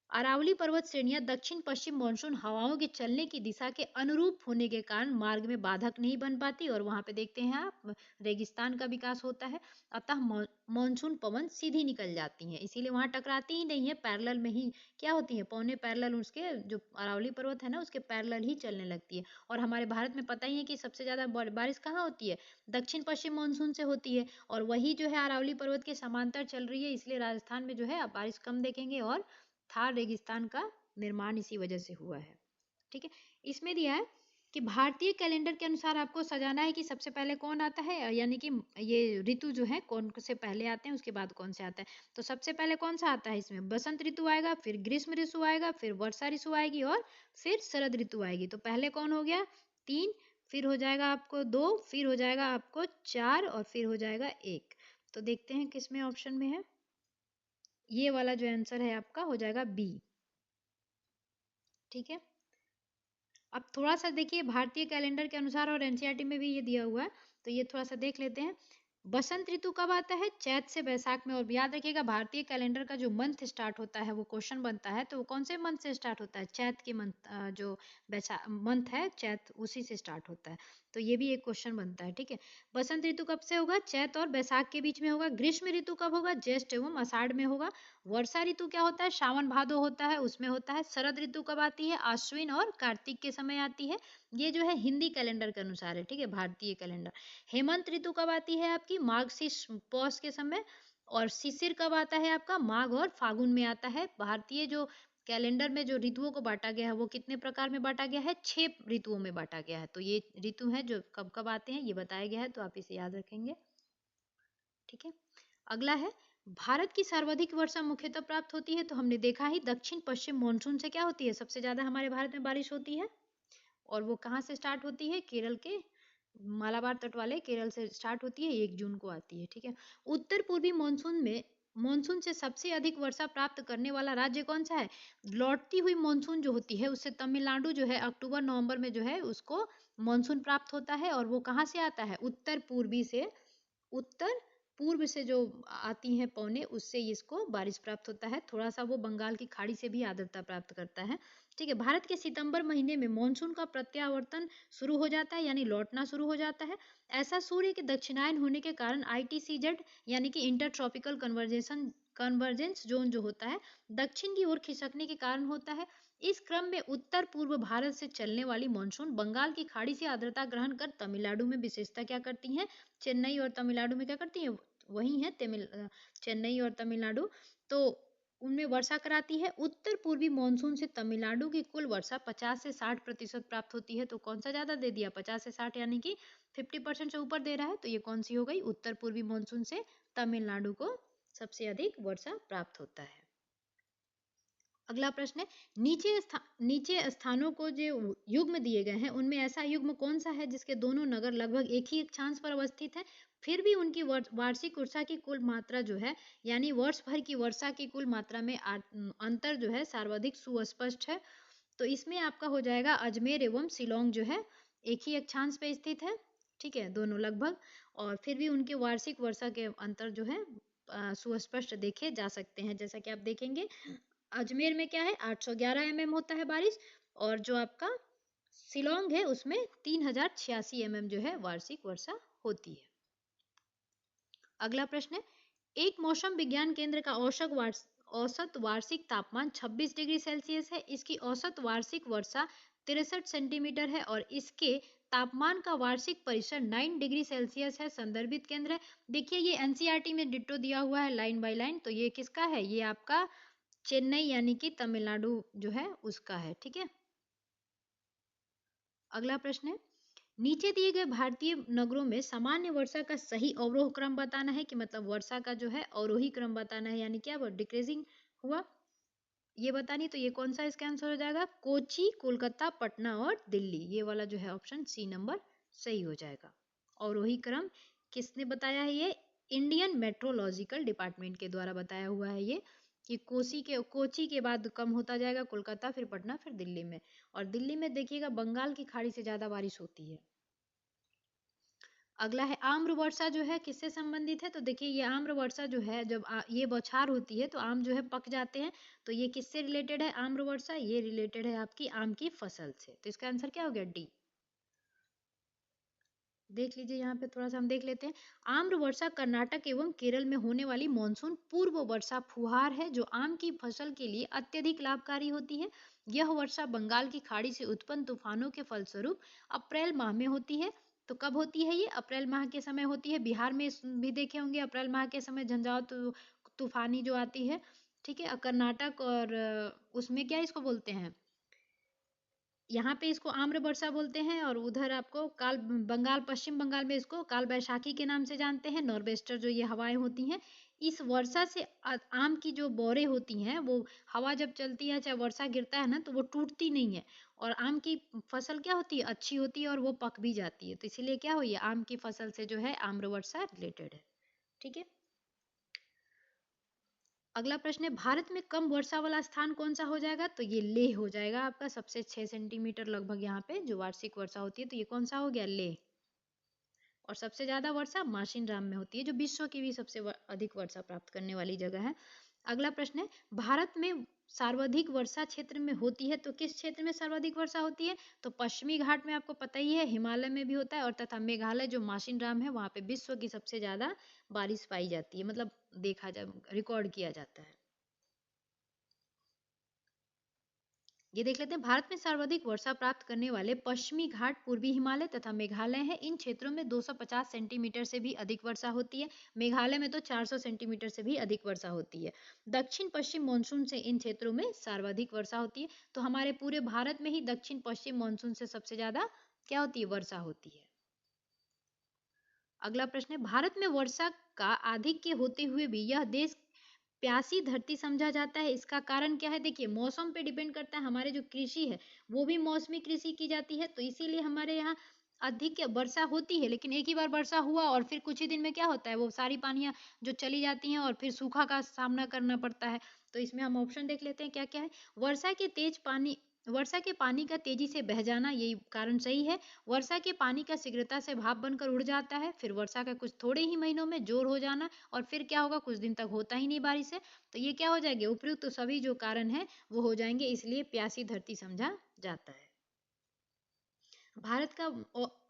अरावली पर्वत श्रेणियां दक्षिण पश्चिम मानसून हवाओं के चलने की दिशा के अनुरूप होने के कारण मार्ग में बाधक नहीं बन पाती, और वहां पे देखते हैं आप रेगिस्तान का विकास होता है। अतः मानसून पवन सीधी निकल जाती हैं, इसीलिए वहां टकराती ही नहीं है, पैरेलल में ही क्या होती है, पौने पैरेलल उसके जो अरावली पर्वत है ना उसके पैरेलल ही चलने लगती है। और हमारे भारत में पता ही है कि सबसे ज्यादा बारिश कहाँ होती है, दक्षिण पश्चिम मानसून से होती है, और वही जो है अरावली पर्वत के समांतर चल रही है, इसलिए राजस्थान में जो है आप बारिश कम देखेंगे। और थार रेगिस्तान का निर्माण इसी वजह से हुआ है, ठीक है। इसमें दिया है कि भारतीय कैलेंडर के अनुसार आपको सजाना है कि सबसे पहले कौन आता है, यानी कि ये ऋतु जो है कौन से पहले आते हैं उसके बाद कौन से आता है। तो सबसे पहले कौन सा आता है इसमें, बसंत ऋतु आएगा, फिर ग्रीष्म ऋतु आएगा, फिर वर्षा ऋतु आएगी और फिर शरद ऋतु आएगी। तो पहले कौन हो गया, 3, फिर हो जाएगा आपको 2, फिर हो जाएगा आपको 4 और फिर हो जाएगा 1। तो देखते हैं किसमें ऑप्शन में है, ये वाला जो आंसर है आपका हो जाएगा बी, ठीक है। अब थोड़ा सा देखिए भारतीय कैलेंडर के अनुसार और एनसीईआरटी में भी ये दिया हुआ है, तो ये थोड़ा सा देख लेते हैं। बसंत ऋतु कब आता है, चैत से वैशाख में। और याद रखिएगा भारतीय कैलेंडर का जो मंथ स्टार्ट होता है वो क्वेश्चन बनता है तो वो कौन से मंथ से स्टार्ट होता है, चैत के मंथ, जो वैशाख मंथ है चैत उसी से स्टार्ट होता है। तो ये भी एक क्वेश्चन बनता है, ठीक है। बसंत ऋतु कब से होगा, चैत और वैशाख के बीच में होगा। ग्रीष्म ऋतु कब होगा, ज्येष्ठ एवं आषाढ़ में होगा। वर्षा ऋतु क्या होता है, सावन भादो होता है उसमें होता है। शरद ऋतु कब आती है, आश्विन और कार्तिक के समय आती है। ये जो है हिंदी कैलेंडर के अनुसार है, ठीक है, भारतीय कैलेंडर। हेमंत ऋतु कब आती है आपकी, मार्गशीर्ष पौष के समय। और शिशिर कब आता है आपका, माघ और फागुन में आता है। भारतीय जो कैलेंडर में जो ऋतुओं को बांटा गया है वो कितने प्रकार में बांटा गया है, 6 ऋतुओं में बांटा गया है। तो ये ऋतु है जो कब कब आते हैं ये बताया गया है, तो आप इसे याद रखेंगे, ठीक है। अगला है भारत की सर्वाधिक वर्षा मुख्यतः प्राप्त होती है, तो हमने देखा ही दक्षिण पश्चिम मानसून से क्या होती है, सबसे ज्यादा हमारे भारत में बारिश होती है। और वो कहाँ से स्टार्ट होती है, केरल के मालाबार तट वाले केरल से स्टार्ट होती है, 1 जून को आती है, ठीक है। उत्तर पूर्वी मानसून से सबसे अधिक वर्षा प्राप्त करने वाला राज्य कौन सा है। लौटती हुई मानसून जो होती है उससे तमिलनाडु जो है अक्टूबर नवंबर में जो है उसको मानसून प्राप्त होता है, और वो कहाँ से आता है, उत्तर पूर्वी से, उत्तर पूर्व से जो आती हैं पौने, उससे इसको बारिश प्राप्त होता है। थोड़ा सा वो बंगाल की खाड़ी से भी आर्द्रता प्राप्त करता है, ठीक है। भारत के सितंबर महीने में मानसून का प्रत्यावर्तन शुरू हो जाता है, यानी लौटना शुरू हो जाता है। ऐसा सूर्य के दक्षिणायन होने के कारण ITCZ यानी कि इंटर ट्रॉपिकल कन्वर्जेंस जोन जो होता है दक्षिण की ओर खिसकने के कारण होता है। इस क्रम में उत्तर पूर्व भारत से चलने वाली मानसून बंगाल की खाड़ी से आर्द्रता ग्रहण कर तमिलनाडु में विशेषता क्या करती है, चेन्नई और तमिलनाडु में क्या करती है, वही है चेन्नई और तमिलनाडु, तो उनमें वर्षा कराती है। उत्तर पूर्वी मानसून से तमिलनाडु की कुल वर्षा 50 से 60% प्राप्त होती है, तो कौन सा ज्यादा दे दिया, 50 से 60 यानी कि 50% से ऊपर दे रहा है, तो ये कौन सी हो गई, उत्तर पूर्वी मानसून से तमिलनाडु को सबसे अधिक वर्षा प्राप्त होता है। अगला प्रश्न है, नीचे स्थानों को जो युग्म दिए गए हैं उनमें ऐसा युग्म कौन सा है जिसके दोनों नगर लगभग एक ही अक्षांश पर अवस्थित है, फिर भी उनकी वार्षिक वर्षा की कुल मात्रा जो है, यानी वर्ष भर की वर्षा की कुल मात्रा में अंतर जो है सर्वाधिक सुस्पष्ट है। तो इसमें आपका हो जाएगा अजमेर एवं शिलोंग जो है एक ही अक्षांश पे स्थित है, ठीक है, दोनों लगभग, और फिर भी उनके वार्षिक वर्षा के अंतर जो है सुस्पष्ट देखे जा सकते हैं। जैसा कि आप देखेंगे अजमेर में क्या है, 811 mm होता है बारिश, और जो आपका शिलोंग है उसमें 3086 mm जो है वार्षिक वर्षा होती है। अगला प्रश्न है, एक मौसम विज्ञान केंद्र का औसत वार्षिक तापमान 26 डिग्री सेल्सियस है, इसकी औसत वार्षिक वर्षा 63 सेंटीमीटर है, और इसके तापमान का वार्षिक परिसर 9 डिग्री सेल्सियस है। संदर्भित केंद्र है, देखिए ये NCERT में डिट्टो दिया हुआ है लाइन बाय लाइन, तो ये किसका है, ये आपका चेन्नई यानी कि तमिलनाडु जो है उसका है, ठीक है। अगला प्रश्न है, नीचे दिए गए भारतीय नगरों में सामान्य वर्षा का सही अवरोह क्रम बताना है, कि मतलब वर्षा का जो है अवरोही क्रम बताना है, यानी क्या वो डिक्रीजिंग हुआ ये बतानी, तो ये कौन सा इसका आंसर हो जाएगा, कोची, कोलकाता, पटना और दिल्ली, ये वाला जो है ऑप्शन सी नंबर सही हो जाएगा। अवरोही क्रम किसने बताया है, ये इंडियन मेट्रोलॉजिकल डिपार्टमेंट के द्वारा बताया हुआ है ये, कि कोची के बाद कम होता जाएगा कोलकाता, फिर पटना, फिर दिल्ली में, और दिल्ली में देखिएगा बंगाल की खाड़ी से ज्यादा बारिश होती है। अगला है आम्र वर्षा जो है किससे संबंधित है, तो देखिए ये आम्र वर्षा जो है जब ये बौछार होती है तो आम जो है पक जाते हैं, तो ये किससे रिलेटेड है आम्र वर्षा, ये रिलेटेड है आपकी आम की फसल से, तो इसका आंसर क्या हो गया, डी। देख लीजिए यहाँ पे थोड़ा सा हम देख लेते हैं, आम्र वर्षा कर्नाटक एवं केरल में होने वाली मानसून पूर्व वर्षा फुहार है जो आम की फसल के लिए अत्यधिक लाभकारी होती है। यह वर्षा बंगाल की खाड़ी से उत्पन्न तूफानों के फलस्वरूप अप्रैल माह में होती है। तो कब होती है ये, अप्रैल माह के समय होती है। बिहार में भी देखे होंगे अप्रैल माह के समय झंझाव तूफानी जो आती है, ठीक है। कर्नाटक और उसमें क्या इसको बोलते हैं, यहाँ पे इसको आम्र वर्षा बोलते हैं, और उधर आपको बंगाल, पश्चिम बंगाल में इसको काल बैशाखी के नाम से जानते हैं, नॉर्वेस्टर जो ये हवाएं होती हैं। इस वर्षा से आम की जो बोरे होती हैं वो हवा जब चलती है चाहे वर्षा गिरता है ना तो वो टूटती नहीं है, और आम की फसल क्या होती है, अच्छी होती है, और वो पक भी जाती है, तो इसीलिए क्या हुई है, आम की फसल से जो है आम्र वर्षा रिलेटेड है, ठीक है। अगला प्रश्न है, भारत में कम वर्षा वाला स्थान कौन सा हो जाएगा, तो ये लेह हो जाएगा आपका, सबसे 6 सेंटीमीटर लगभग यहाँ पे जो वार्षिक वर्षा होती है, तो ये कौन सा हो गया, लेह। और सबसे ज्यादा वर्षा माशिन राम में होती है जो विश्व की भी सबसे अधिक वर्षा प्राप्त करने वाली जगह है। अगला प्रश्न है, भारत में सर्वाधिक वर्षा क्षेत्र में होती है, तो किस क्षेत्र में सर्वाधिक वर्षा होती है, तो पश्चिमी घाट में, आपको पता ही है, हिमालय में भी होता है, और तथा मेघालय जो माशिन राम है वहां पे विश्व की सबसे ज्यादा बारिश पाई जाती है, मतलब देखा जा रिकॉर्ड किया जाता है। ये देख लेते हैं, भारत में सर्वाधिक वर्षा प्राप्त करने वाले पश्चिमी घाट, पूर्वी हिमालय तथा मेघालय है। इन क्षेत्रों में 250 सेंटीमीटर से भी अधिक वर्षा होती है। मेघालय में तो 400 सेंटीमीटर से भी अधिक वर्षा होती है। दक्षिण पश्चिम मानसून से इन क्षेत्रों में सर्वाधिक वर्षा होती है। तो हमारे पूरे भारत में ही दक्षिण पश्चिम मानसून से सबसे ज्यादा क्या होती है, वर्षा होती है। अगला प्रश्न है, भारत में वर्षा का आधिक्य होते हुए भी यह देश प्यासी धरती समझा जाता है, इसका कारण क्या है? देखिए, मौसम पे डिपेंड करता है। हमारे जो कृषि है वो भी मौसमी कृषि की जाती है, तो इसीलिए हमारे यहाँ अधिक वर्षा होती है। लेकिन एक ही बार वर्षा हुआ और फिर कुछ ही दिन में क्या होता है, वो सारी पानियां जो चली जाती हैं और फिर सूखा का सामना करना पड़ता है। तो इसमें हम ऑप्शन देख लेते हैं क्या क्या है। वर्षा के पानी का तेजी से बह जाना, यही कारण सही है। वर्षा के पानी का शीघ्रता से भाप बनकर उड़ जाता है। फिर वर्षा का कुछ थोड़े ही महीनों में जोर हो जाना, और फिर क्या होगा, कुछ दिन तक होता ही नहीं बारिश है। तो ये क्या हो जाएंगे, उपयुक्त तो सभी जो कारण है वो हो जाएंगे, इसलिए प्यासी धरती समझा जाता है। भारत का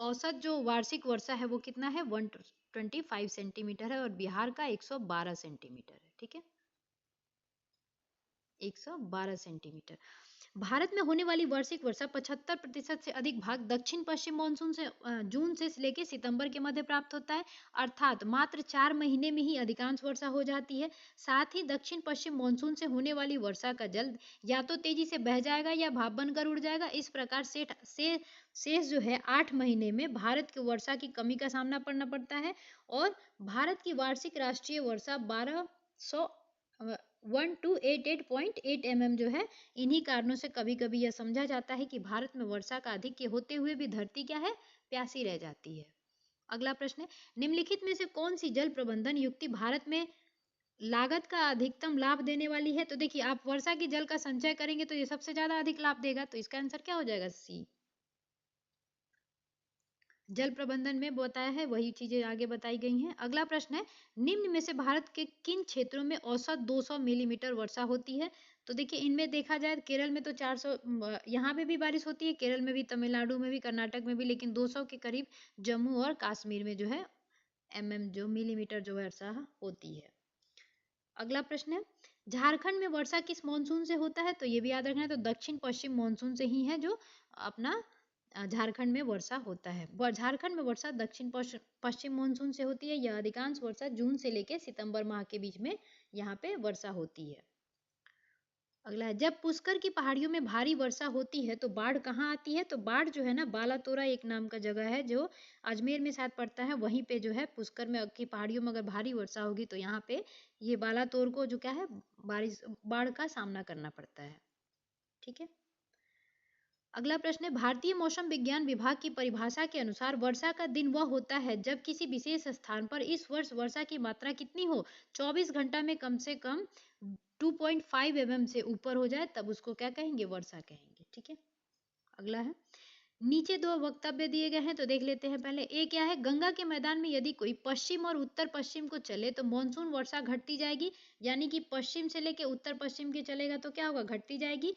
औसत जो वार्षिक वर्षा है वो कितना है, 125 सेंटीमीटर है, और बिहार का 112 सेंटीमीटर है। ठीक है, 112 सेंटीमीटर। भारत में होने वाली वार्षिक वर्षा 75% से अधिक भाग दक्षिण पश्चिम मानसून से जून से लेकर सितंबर के मध्य प्राप्त होता है, अर्थात मात्र 4 महीने में ही अधिकांश वर्षा हो जाती है। साथ ही दक्षिण पश्चिम मानसून से होने वाली वर्षा का जल या तो तेजी से बह जाएगा या भाप बनकर उड़ जाएगा। इस प्रकार शेष जो है 8 महीने में भारत की वर्षा की कमी का सामना करना पड़ता है, और भारत की वार्षिक राष्ट्रीय वर्षा 1288.8 mm जो है, इन्हीं कारणों से कभी कभी यह समझा जाता है कि भारत में वर्षा का अधिक्य होते हुए भी धरती क्या है, प्यासी रह जाती है। अगला प्रश्न है, निम्नलिखित में से कौन सी जल प्रबंधन युक्ति भारत में लागत का अधिकतम लाभ देने वाली है? तो देखिए, आप वर्षा की जल का संचय करेंगे तो ये सबसे ज्यादा अधिक लाभ देगा, तो इसका आंसर क्या हो जाएगा, सी। जल प्रबंधन में बताया है वही चीजें आगे बताई गई हैं। अगला प्रश्न है, निम्न में से भारत के किन क्षेत्रों में औसत 200 मिलीमीटर वर्षा होती है? तो देखिए, इनमें देखा जाए केरल में तो 400, यहाँ पे भी बारिश होती है, केरल में भी, तमिलनाडु में भी, कर्नाटक में भी, लेकिन 200 के करीब जम्मू और कश्मीर में जो है जो मिलीमीटर जो वर्षा होती है। अगला प्रश्न है, झारखंड में वर्षा किस मानसून से होता है? तो ये भी याद रखना है, तो दक्षिण पश्चिम मानसून से ही है जो अपना झारखंड में वर्षा होता है। झारखंड में वर्षा दक्षिण पश्चिम मानसून से होती है। यह अधिकांश वर्षा जून से लेकर सितंबर माह के बीच में यहाँ पे वर्षा होती है। अगला है, जब पुष्कर की पहाड़ियों में भारी वर्षा होती है तो बाढ़ कहाँ आती है? तो बाढ़ जो है ना, बालातोरा एक नाम का जगह है जो अजमेर में शायद पड़ता है, वहीं पे जो है पुष्कर में की पहाड़ियों में अगर भारी वर्षा होगी तो यहाँ पे ये बालातोर को जो क्या है, बाढ़ का सामना करना पड़ता है। ठीक है, अगला प्रश्न है, भारतीय मौसम विज्ञान विभाग की परिभाषा के अनुसार वर्षा का दिन वह होता है जब किसी विशेष स्थान पर इस वर्ष वर्षा की मात्रा कितनी हो, 24 घंटा में कम से कम 2.5 mm से ऊपर हो जाए, तब उसको क्या कहेंगे, वर्षा कहेंगे। ठीक है, अगला है, नीचे दो वक्तव्य दिए गए हैं तो देख लेते हैं। पहले ए क्या है, गंगा के मैदान में यदि कोई पश्चिम और उत्तर पश्चिम को चले तो मानसून वर्षा घटती जाएगी, यानी कि पश्चिम से लेके उत्तर पश्चिम के चलेगा तो क्या होगा, घटती जाएगी।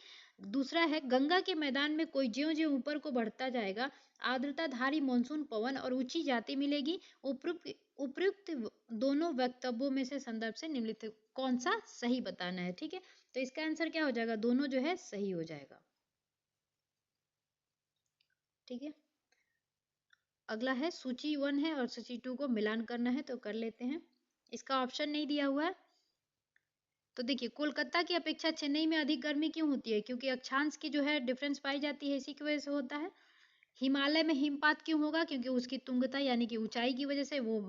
दूसरा है, गंगा के मैदान में कोई ज्यों ज्यों ऊपर को बढ़ता जाएगा आर्द्रताधारी मानसून पवन और ऊंची जाति मिलेगी। उपयुक्त दोनों वक्तव्यों में से संदर्भ से निम्नलिखित कौन सा सही बताना है। ठीक है, तो इसका आंसर क्या हो जाएगा, दोनों जो है सही हो जाएगा। ठीक है, अगला है, सूची 1 है और सूची 2 को मिलान करना है तो कर लेते हैं। इसका ऑप्शन नहीं दिया हुआ है। तो देखिए, कोलकाता की अपेक्षा चेन्नई में अधिक गर्मी क्यों होती है? क्योंकि अक्षांश की जो है डिफरेंस पाई जाती है, इसी की वजह से होता है। हिमालय में हिमपात क्यों होगा? क्योंकि उसकी तुंगता यानी कि ऊंचाई की वजह से वो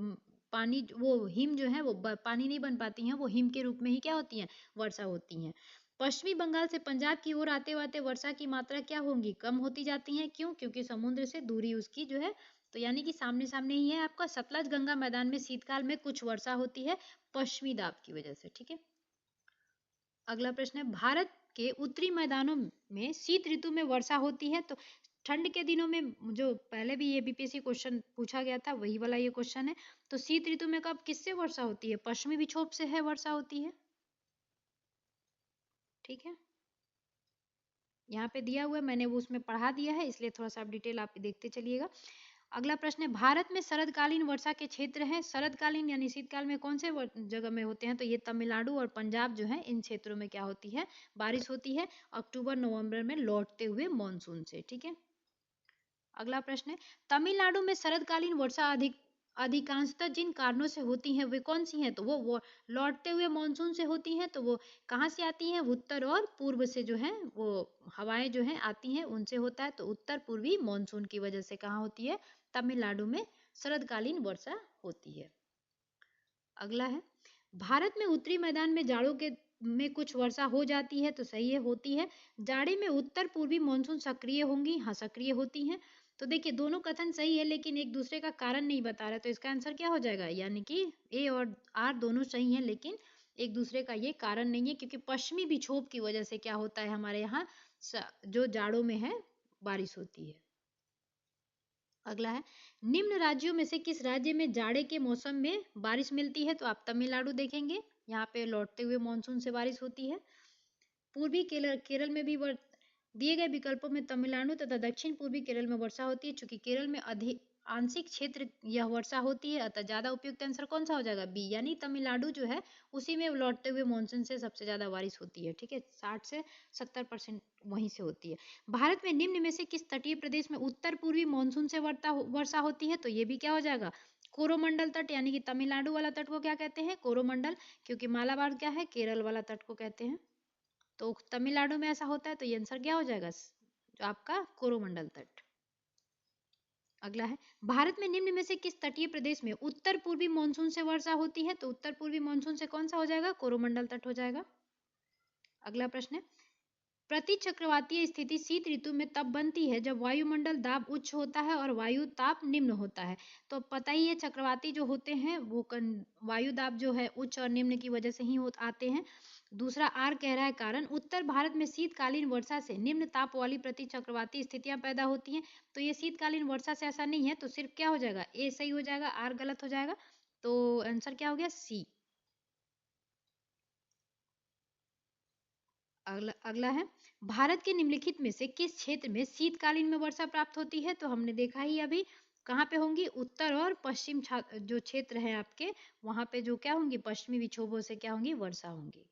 पानी, वो हिम जो है वो पानी नहीं बन पाती हैं, वो हिम के रूप में ही क्या होती हैं, वर्षा होती हैं। पश्चिमी बंगाल से पंजाब की ओर आते आते वर्षा की मात्रा क्या होंगी, कम होती जाती है। क्यों? क्योंकि समुद्र से दूरी उसकी जो है, तो यानी कि सामने सामने ही है आपका। सतलज गंगा मैदान में शीतकाल में कुछ वर्षा होती है पश्चिमी दाब की वजह से। ठीक है, अगला प्रश्न है, भारत के उत्तरी मैदानों में शीत ऋतु में वर्षा होती है। तो ठंड के दिनों में, जो पहले भी ये बीपीएससी क्वेश्चन पूछा गया था वही वाला ये क्वेश्चन है। तो शीत ऋतु में कब किससे वर्षा होती है? पश्चिमी विक्षोभ से है वर्षा होती है। ठीक है, यहाँ पे दिया हुआ है, मैंने वो उसमें पढ़ा दिया है, इसलिए थोड़ा सा आप डिटेल आप देखते चलिएगा। अगला प्रश्न है, भारत में शरदकालीन वर्षा के क्षेत्र हैं। शरदकालीन यानी शीतकाल में कौन से जगह में होते हैं? तो ये तमिलनाडु और पंजाब जो है, इन क्षेत्रों में क्या होती है, बारिश होती है अक्टूबर नवंबर में लौटते हुए मानसून से। ठीक है, अगला प्रश्न है, तमिलनाडु में शरदकालीन वर्षा अधिकांशतः जिन कारणों से होती हैं वे कौन सी हैं, तो वो लौटते हुए मानसून से होती हैं। तो वो कहाँ से आती हैं, उत्तर और पूर्व से जो है वो हवाएं जो हैं आती हैं, उनसे होता है। तो उत्तर पूर्वी मानसून की वजह से कहाँ होती है, तमिलनाडु में शरदकालीन वर्षा होती है। अगला है, भारत में उत्तरी मैदान में जाड़ों के में कुछ वर्षा हो जाती है, तो सही है, होती है। जाड़े में उत्तर पूर्वी मानसून सक्रिय होंगी, हाँ सक्रिय होती हैं। तो देखिए दोनों कथन सही है, लेकिन एक दूसरे का कारण नहीं बता रहे, तो इसका आंसर क्या हो जाएगा, यानी कि ए और आर दोनों सही हैं, लेकिन एक दूसरे का ये कारण नहीं है, क्योंकि पश्चिमी विक्षोभ की वजह से क्या होता है हमारे यहाँ जो जाड़ों में है बारिश होती है। अगला है, निम्न राज्यों में से किस राज्य में जाड़े के मौसम में बारिश मिलती है, तो आप तमिलनाडु देखेंगे, यहाँ पे लौटते हुए मानसून से बारिश होती है। पूर्वी केरल केरल में भी दिए गए विकल्पों में तमिलनाडु तथा दक्षिण पूर्वी केरल में वर्षा होती है। चूंकि केरल में अधिक आंशिक क्षेत्र यह वर्षा होती है, अतः ज्यादा उपयुक्त आंसर कौन सा हो जाएगा, बी, यानी तमिलनाडु जो है उसी में लौटते हुए मानसून से सबसे ज्यादा बारिश होती है। ठीक है, 60 से 70% वहीं से होती है। भारत में निम्न में से किस तटीय प्रदेश में उत्तर पूर्वी मानसून से वर्षा होती है, तो ये भी क्या हो जाएगा, कोरोमंडल तट, यानी कि तमिलनाडु वाला तट को क्या कहते हैं, कोरोमंडल, क्योंकि मालाबार क्या है, केरल वाला तट को कहते हैं। तो तमिलनाडु में ऐसा होता है, तो ये आंसर क्या हो जाएगा, जो आपका कोरोमंडल तट। अगला है, भारत में निम्न में से किस तटीय प्रदेश में उत्तर पूर्वी मानसून से वर्षा होती है, तो उत्तर पूर्वी मानसून से कौन सा हो जाएगा, कोरोमंडल तट हो जाएगा। अगला प्रश्न है, प्रति चक्रवातीय स्थिति शीत ऋतु में तब बनती है जब वायुमंडल दाब उच्च होता है और वायु ताप निम्न होता है। तो पता ही है चक्रवाती जो होते हैं वो वायु दाब जो है उच्च और निम्न की वजह से ही आते हैं। दूसरा आर कह रहा है कारण, उत्तर भारत में शीतकालीन वर्षा से निम्न ताप वाली प्रति चक्रवाती स्थितियां पैदा होती हैं। तो ये शीतकालीन वर्षा से ऐसा नहीं है, तो सिर्फ क्या हो जाएगा, ए सही हो जाएगा, आर गलत हो जाएगा। तो आंसर क्या हो गया, सी। अगला है, भारत के निम्नलिखित में से किस क्षेत्र में शीतकालीन में वर्षा प्राप्त होती है, तो हमने देखा ही अभी कहाँ पे होंगी, उत्तर और पश्चिम जो क्षेत्र है आपके, वहां पे जो क्या होंगी, पश्चिमी विक्षोभों से क्या होंगी, वर्षा होंगी।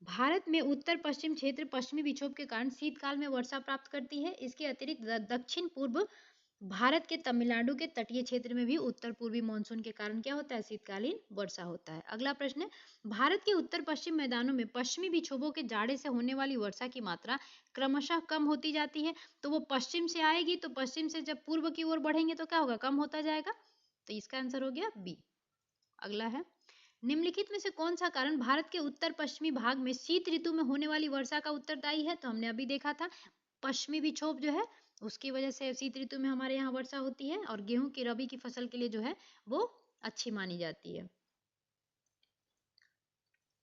भारत में उत्तर पश्चिम क्षेत्र पश्चिमी विक्षोभ के कारण शीतकाल में वर्षा प्राप्त करती है। इसके अतिरिक्त दक्षिण पूर्व भारत के तमिलनाडु के तटीय क्षेत्र में भी उत्तर पूर्वी मानसून के कारण क्या होता है, शीतकालीन वर्षा होता है। अगला प्रश्न है, भारत के उत्तर पश्चिम मैदानों में पश्चिमी विक्षोभों के जाड़े से होने वाली वर्षा की मात्रा क्रमशः कम होती जाती है। तो वो पश्चिम से आएगी, तो पश्चिम से जब पूर्व की ओर बढ़ेंगे तो क्या होगा, कम होता जाएगा। तो इसका आंसर हो गया बी। अगला है, निम्नलिखित में से कौन सा कारण भारत के उत्तर पश्चिमी भाग में शीत ऋतु में होने वाली वर्षा का उत्तरदायी है, तो हमने अभी देखा था पश्चिमी विक्षोभ जो है उसकी वजह से शीत ऋतु में हमारे यहाँ वर्षा होती है, और गेहूं की रबी की फसल के लिए जो है वो अच्छी मानी जाती है।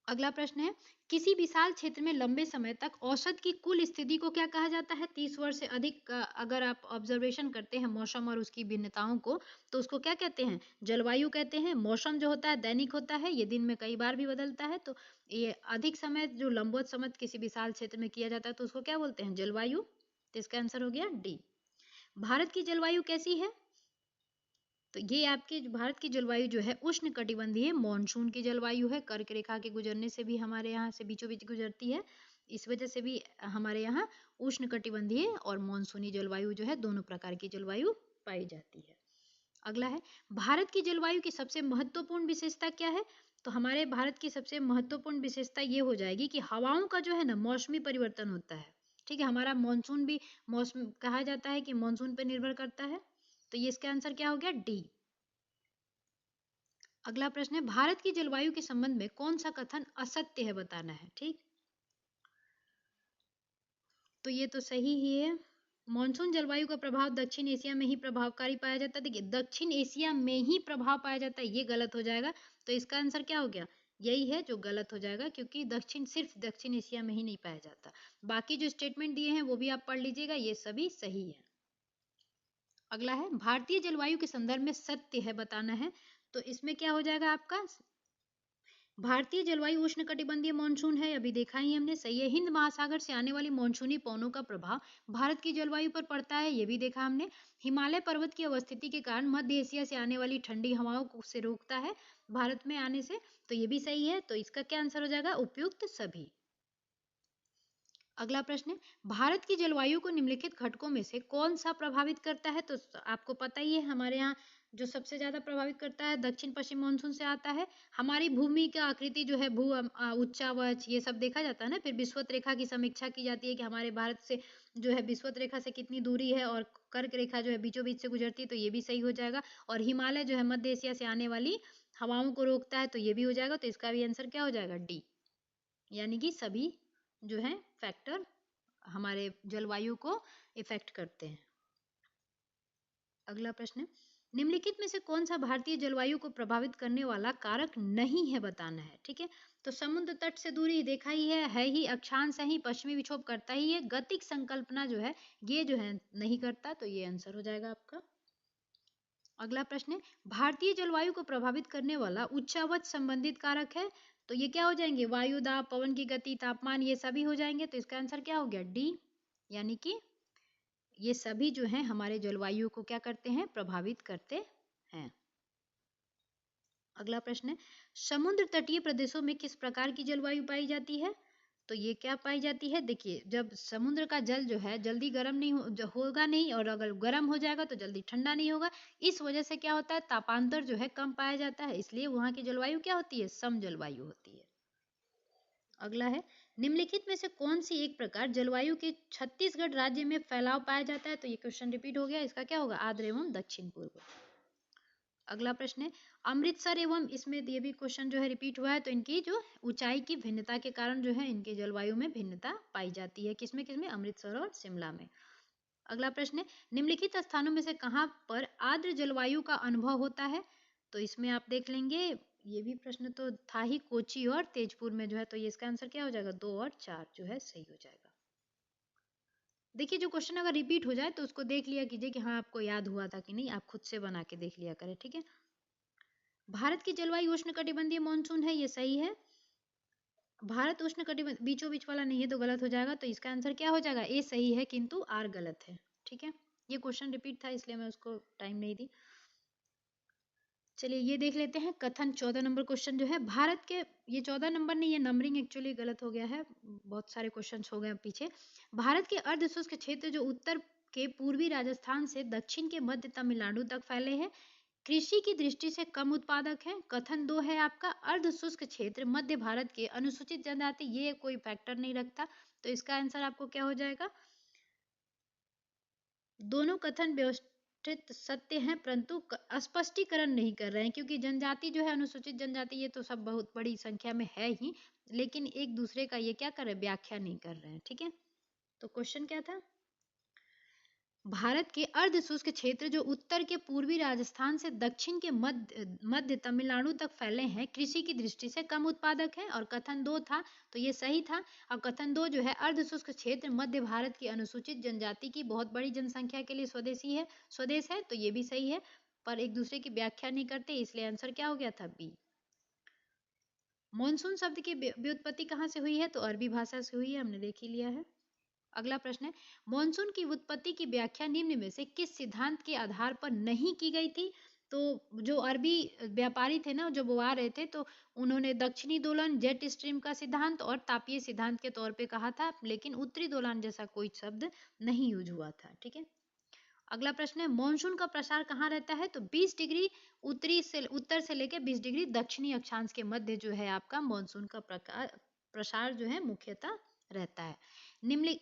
अगला प्रश्न है, किसी विशाल क्षेत्र में लंबे समय तक औसत की कुल स्थिति को क्या कहा जाता है, 30 वर्ष से अधिक अगर आप ऑब्जर्वेशन करते हैं मौसम और उसकी भिन्नताओं को, तो उसको क्या कहते हैं, जलवायु कहते हैं। मौसम जो होता है दैनिक होता है, ये दिन में कई बार भी बदलता है। तो ये अधिक समय जो लंबवत समय किसी विशाल क्षेत्र में किया जाता है, तो उसको क्या बोलते हैं, जलवायु। तो इसका आंसर हो गया डी। भारत की जलवायु कैसी है, तो ये आपकी भारत की जलवायु जो है उष्ण कटिबंधीय मानसून की जलवायु है। कर्क रेखा के गुजरने से भी हमारे यहाँ से बीचों बीच गुजरती है, इस वजह से भी हमारे यहाँ उष्ण कटिबंधीय और मानसूनी जलवायु जो है दोनों प्रकार की जलवायु पाई जाती है। अगला है, भारत की जलवायु की सबसे महत्वपूर्ण विशेषता क्या है, तो हमारे भारत की सबसे महत्वपूर्ण विशेषता ये हो जाएगी कि हवाओं का जो है ना मौसमी परिवर्तन होता है। ठीक है, हमारा मानसून भी मौसम कहा जाता है कि मानसून पर निर्भर करता है। तो ये इसका आंसर क्या हो गया, डी। अगला प्रश्न है, भारत की जलवायु के संबंध में कौन सा कथन असत्य है, बताना है। ठीक, तो ये तो सही ही है। मानसून जलवायु का प्रभाव दक्षिण एशिया में ही प्रभावकारी पाया जाता है। देखिए दक्षिण एशिया में ही प्रभाव पाया जाता है, ये गलत हो जाएगा। तो इसका आंसर क्या हो गया, यही है जो गलत हो जाएगा, क्योंकि सिर्फ दक्षिण एशिया में ही नहीं पाया जाता। बाकी जो स्टेटमेंट दिए हैं वो भी आप पढ़ लीजिएगा, ये सभी सही है। अगला है, भारतीय जलवायु के संदर्भ में सत्य है, बताना है। तो इसमें क्या हो जाएगा आपका, भारतीय जलवायु उष्णकटिबंधीय मानसून है, अभी देखा ही हमने, सही है। हिंद महासागर से आने वाली मानसूनी पवनों का प्रभाव भारत की जलवायु पर पड़ता है, ये भी देखा हमने। हिमालय पर्वत की अवस्थिति के कारण मध्य एशिया से आने वाली ठंडी हवाओं को से रोकता है भारत में आने से, तो ये भी सही है। तो इसका क्या आंसर हो जाएगा, उपयुक्त सभी। अगला प्रश्न है, भारत की जलवायु को निम्नलिखित घटकों में से कौन सा प्रभावित करता है, तो आपको पता ही है हमारे यहाँ जो सबसे ज्यादा प्रभावित करता है दक्षिण पश्चिम मानसून से आता है। हमारी भूमि का आकृति जो है उच्चावच ये सब देखा जाता है ना। फिर विषुवत रेखा की समीक्षा की जाती है कि हमारे भारत से जो है विषुवत रेखा से कितनी दूरी है, और कर्क रेखा जो है बीचों बीच से गुजरती है, तो ये भी सही हो जाएगा। और हिमालय जो है मध्य एशिया से आने वाली हवाओं को रोकता है, तो ये भी हो जाएगा। तो इसका भी आंसर क्या हो जाएगा, डी। यानी कि सभी जो है फैक्टर हमारे जलवायु को इफेक्ट करते हैं। अगला प्रश्न, निम्नलिखित में से कौन सा भारतीय जलवायु को प्रभावित करने वाला कारक नहीं है, बताना है। ठीक है, तो समुद्र तट से दूरी देखा ही है ही, अक्षांश है ही, पश्चिमी विक्षोभ करता ही है, गतिक संकल्पना जो है ये जो है नहीं करता, तो ये आंसर हो जाएगा आपका। अगला प्रश्न, भारतीय जलवायु को प्रभावित करने वाला उच्चावच संबंधित कारक है, तो ये क्या हो जाएंगे, वायु दाब, पवन की गति, तापमान, ये सभी हो जाएंगे। तो इसका आंसर क्या हो गया, डी। यानी कि ये सभी जो हैं हमारे जलवायु को क्या करते हैं, प्रभावित करते हैं। अगला प्रश्न है, समुद्र तटीय प्रदेशों में किस प्रकार की जलवायु पाई जाती है, तो ये क्या पाई जाती है, देखिए जब समुद्र का जल जो है जल्दी गर्म नहीं होगा नहीं, और अगर गर्म हो जाएगा तो जल्दी ठंडा नहीं होगा। इस वजह से क्या होता है, तापांतर जो है कम पाया जाता है, इसलिए वहां की जलवायु क्या होती है, सम जलवायु होती है। अगला है, निम्नलिखित में से कौन सी एक प्रकार जलवायु के छत्तीसगढ़ राज्य में फैलाव पाया जाता है, तो ये क्वेश्चन रिपीट हो गया, इसका क्या होगा, आर्द्र एवं दक्षिण पूर्व। अगला प्रश्न है, अमृतसर एवं, इसमें ये भी क्वेश्चन जो है रिपीट हुआ है, तो इनकी जो ऊंचाई की भिन्नता के कारण जो है इनके जलवायु में भिन्नता पाई जाती है, किसमें किसमें, अमृतसर और शिमला में। अगला प्रश्न है, निम्नलिखित स्थानों में से कहाँ पर आर्द्र जलवायु का अनुभव होता है, तो इसमें आप देख लेंगे, ये भी प्रश्न तो था ही, कोची और तेजपुर में जो है, तो ये इसका आंसर क्या हो जाएगा, 2 और 4 जो है सही हो जाएगा। देखिए जो क्वेश्चन अगर रिपीट हो जाए तो उसको देख लिया कीजिए कि हाँ आपको याद हुआ था कि नहीं, आप खुद से बना के देख लिया करें। ठीक है, भारत की जलवायु उष्णकटिबंधीय मानसून है, ये सही है। भारत उष्णकटिबंध बीचों बीच वाला नहीं है तो गलत हो जाएगा, तो इसका आंसर क्या हो जाएगा, ए सही है किंतु आर गलत है। ठीक है, ये क्वेश्चन रिपीट था इसलिए मैं उसको टाइम नहीं दी। चलिए ये देख लेते हैं, कथन 14 नंबर क्वेश्चन जो है, भारत के, ये 14 नंबर नहीं, ये नंबरिंग एक्चुअली गलत हो गया है, बहुत सारे क्वेश्चन हो गए पीछे। भारत के अर्ध शुष्क क्षेत्र जो उत्तर के पूर्वी राजस्थान से दक्षिण के मध्य तमिलनाडु तक फैले हैं, कृषि की दृष्टि से कम उत्पादक है। कथन 2 है आपका, अर्ध शुष्क क्षेत्र मध्य भारत के अनुसूचित जनजाति, ये कोई फैक्टर नहीं रखता, तो इसका आंसर आपको क्या हो जाएगा, दोनों कथन व्यवस्थित सत्य हैं परंतु स्पष्टीकरण नहीं कर रहे हैं, क्योंकि जनजाति जो है अनुसूचित जनजाति ये तो सब बहुत बड़ी संख्या में है ही, लेकिन एक दूसरे का ये क्या कर रहे हैं, व्याख्या नहीं कर रहे हैं। ठीक है, तो क्वेश्चन क्या था, भारत के अर्ध शुष्क क्षेत्र जो उत्तर के पूर्वी राजस्थान से दक्षिण के मध्य तमिलनाडु तक फैले हैं, कृषि की दृष्टि से कम उत्पादक है, और कथन 2 था तो ये सही था। और कथन 2 जो है, अर्ध शुष्क क्षेत्र मध्य भारत की अनुसूचित जनजाति की बहुत बड़ी जनसंख्या के लिए स्वदेश है, तो ये भी सही है, पर एक दूसरे की व्याख्या नहीं करते, इसलिए आंसर क्या हो गया था, बी। मानसून शब्द की व्युत्पत्ति कहाँ से हुई है, तो अरबी भाषा से हुई है, हमने देख ही लिया है। अगला प्रश्न है, मॉनसून की उत्पत्ति की व्याख्या निम्न में से किस सिद्धांत के आधार पर नहीं की गई थी, तो जो अरबी व्यापारी थे ना, जब वो आ रहे थे तो उन्होंने दक्षिणी दोलन, जेट स्ट्रीम का सिद्धांत और तापीय सिद्धांत के तौर पे कहा था, लेकिन उत्तरी दोलन जैसा कोई शब्द नहीं यूज हुआ था। ठीक है, अगला प्रश्न है, मॉनसून का प्रसार कहाँ रहता है, तो 20 डिग्री उत्तर से लेकर 20 डिग्री दक्षिणी अक्षांश के मध्य जो है आपका मॉनसून का प्रसार जो है मुख्यतः रहता है।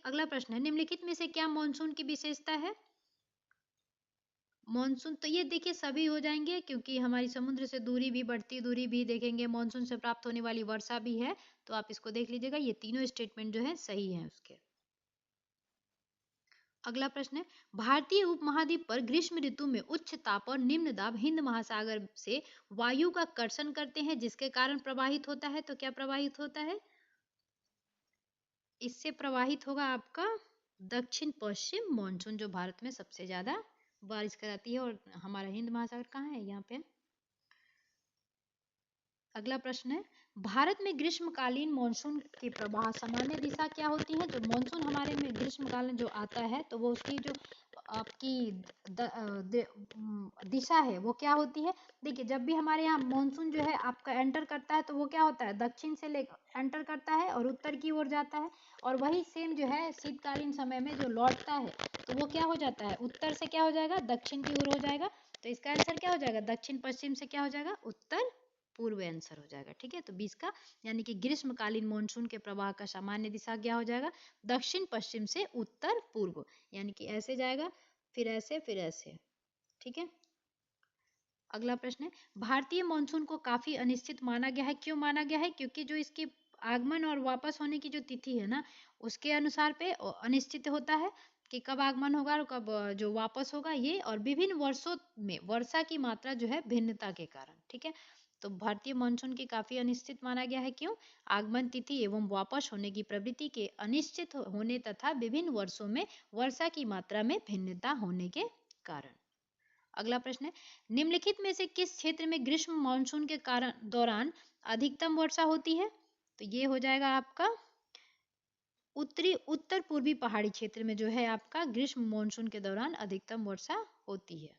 अगला प्रश्न है, निम्नलिखित में से क्या मॉनसून की विशेषता है, मॉनसून, तो ये देखिए सभी हो जाएंगे, क्योंकि हमारी समुद्र से दूरी भी, बढ़ती दूरी भी देखेंगे, मॉनसून से प्राप्त होने वाली वर्षा भी है, तो आप इसको देख लीजिएगा, ये तीनों स्टेटमेंट जो है सही है उसके। अगला प्रश्न है, भारतीय उपमहाद्वीप पर ग्रीष्म ऋतु में उच्च ताप और निम्न दाब हिंद महासागर से वायु का कर्षण करते हैं, जिसके कारण प्रवाहित होता है, तो क्या प्रवाहित होता है, इससे प्रवाहित होगा आपका दक्षिण पश्चिम मानसून, जो भारत में सबसे ज्यादा बारिश कराती है, और हमारा हिंद महासागर कहाँ है, यहाँ पे। अगला प्रश्न है, भारत में ग्रीष्मकालीन मानसून की प्रवाह सामान्य दिशा क्या होती है, जो मानसून हमारे में ग्रीष्मकालीन जो आता है तो वो उसकी जो आपकी दिशा है वो क्या होती है। देखिए जब भी हमारे यहाँ मानसून जो है आपका एंटर करता है तो वो क्या होता है, दक्षिण से ले एंटर करता है और उत्तर की ओर जाता है, और वही सेम जो है शीतकालीन समय में जो लौटता है तो वो क्या हो जाता है, उत्तर से क्या हो जाएगा, दक्षिण की ओर हो जाएगा। तो इसका आंसर क्या हो जाएगा, दक्षिण पश्चिम से क्या हो जाएगा, उत्तर पूर्व आंसर हो जाएगा। ठीक है, तो 20 का यानी कि ग्रीष्मकालीन मानसून के प्रवाह का सामान्य दिशा क्या हो जाएगा, दक्षिण पश्चिम से उत्तर पूर्व, यानी कि ऐसे जाएगा फिर ऐसे फिर ऐसे। ठीक है, अगला प्रश्न है, भारतीय मानसून को काफी अनिश्चित माना गया है। क्यों माना गया है, क्योंकि जो इसकी आगमन और वापस होने की जो तिथि है ना उसके अनुसार पे अनिश्चित होता है कि कब आगमन होगा और कब जो वापस होगा ये, और विभिन्न वर्षों में वर्षा की मात्रा जो है भिन्नता के कारण। ठीक है, तो भारतीय मानसून की काफी अनिश्चित माना गया है। क्यों, आगमन तिथि एवं वापस होने की प्रवृत्ति के अनिश्चित होने तथा विभिन्न वर्षों में वर्षा की मात्रा में भिन्नता होने के कारण। अगला प्रश्न है, निम्नलिखित में से किस क्षेत्र में ग्रीष्म मानसून के कारण दौरान अधिकतम वर्षा होती है। तो ये हो जाएगा आपका उत्तर पूर्वी पहाड़ी क्षेत्र में जो है आपका ग्रीष्म मानसून के दौरान अधिकतम वर्षा होती है।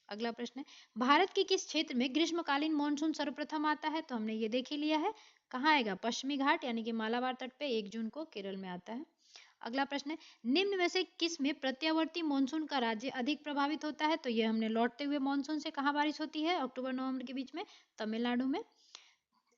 अगला प्रश्न है, भारत के किस क्षेत्र में ग्रीष्मकालीन मानसून सर्वप्रथम आता है। तो हमने ये देख ही लिया है, कहाँ आएगा, पश्चिमी घाट यानी कि मालाबार तट पे 1 जून को केरल में आता है। अगला प्रश्न है, निम्न में से किस में प्रत्यावर्ती मानसून का राज्य अधिक प्रभावित होता है। तो ये हमने लौटते हुए मानसून से कहाँ बारिश होती है, अक्टूबर नवंबर के बीच में तमिलनाडु में।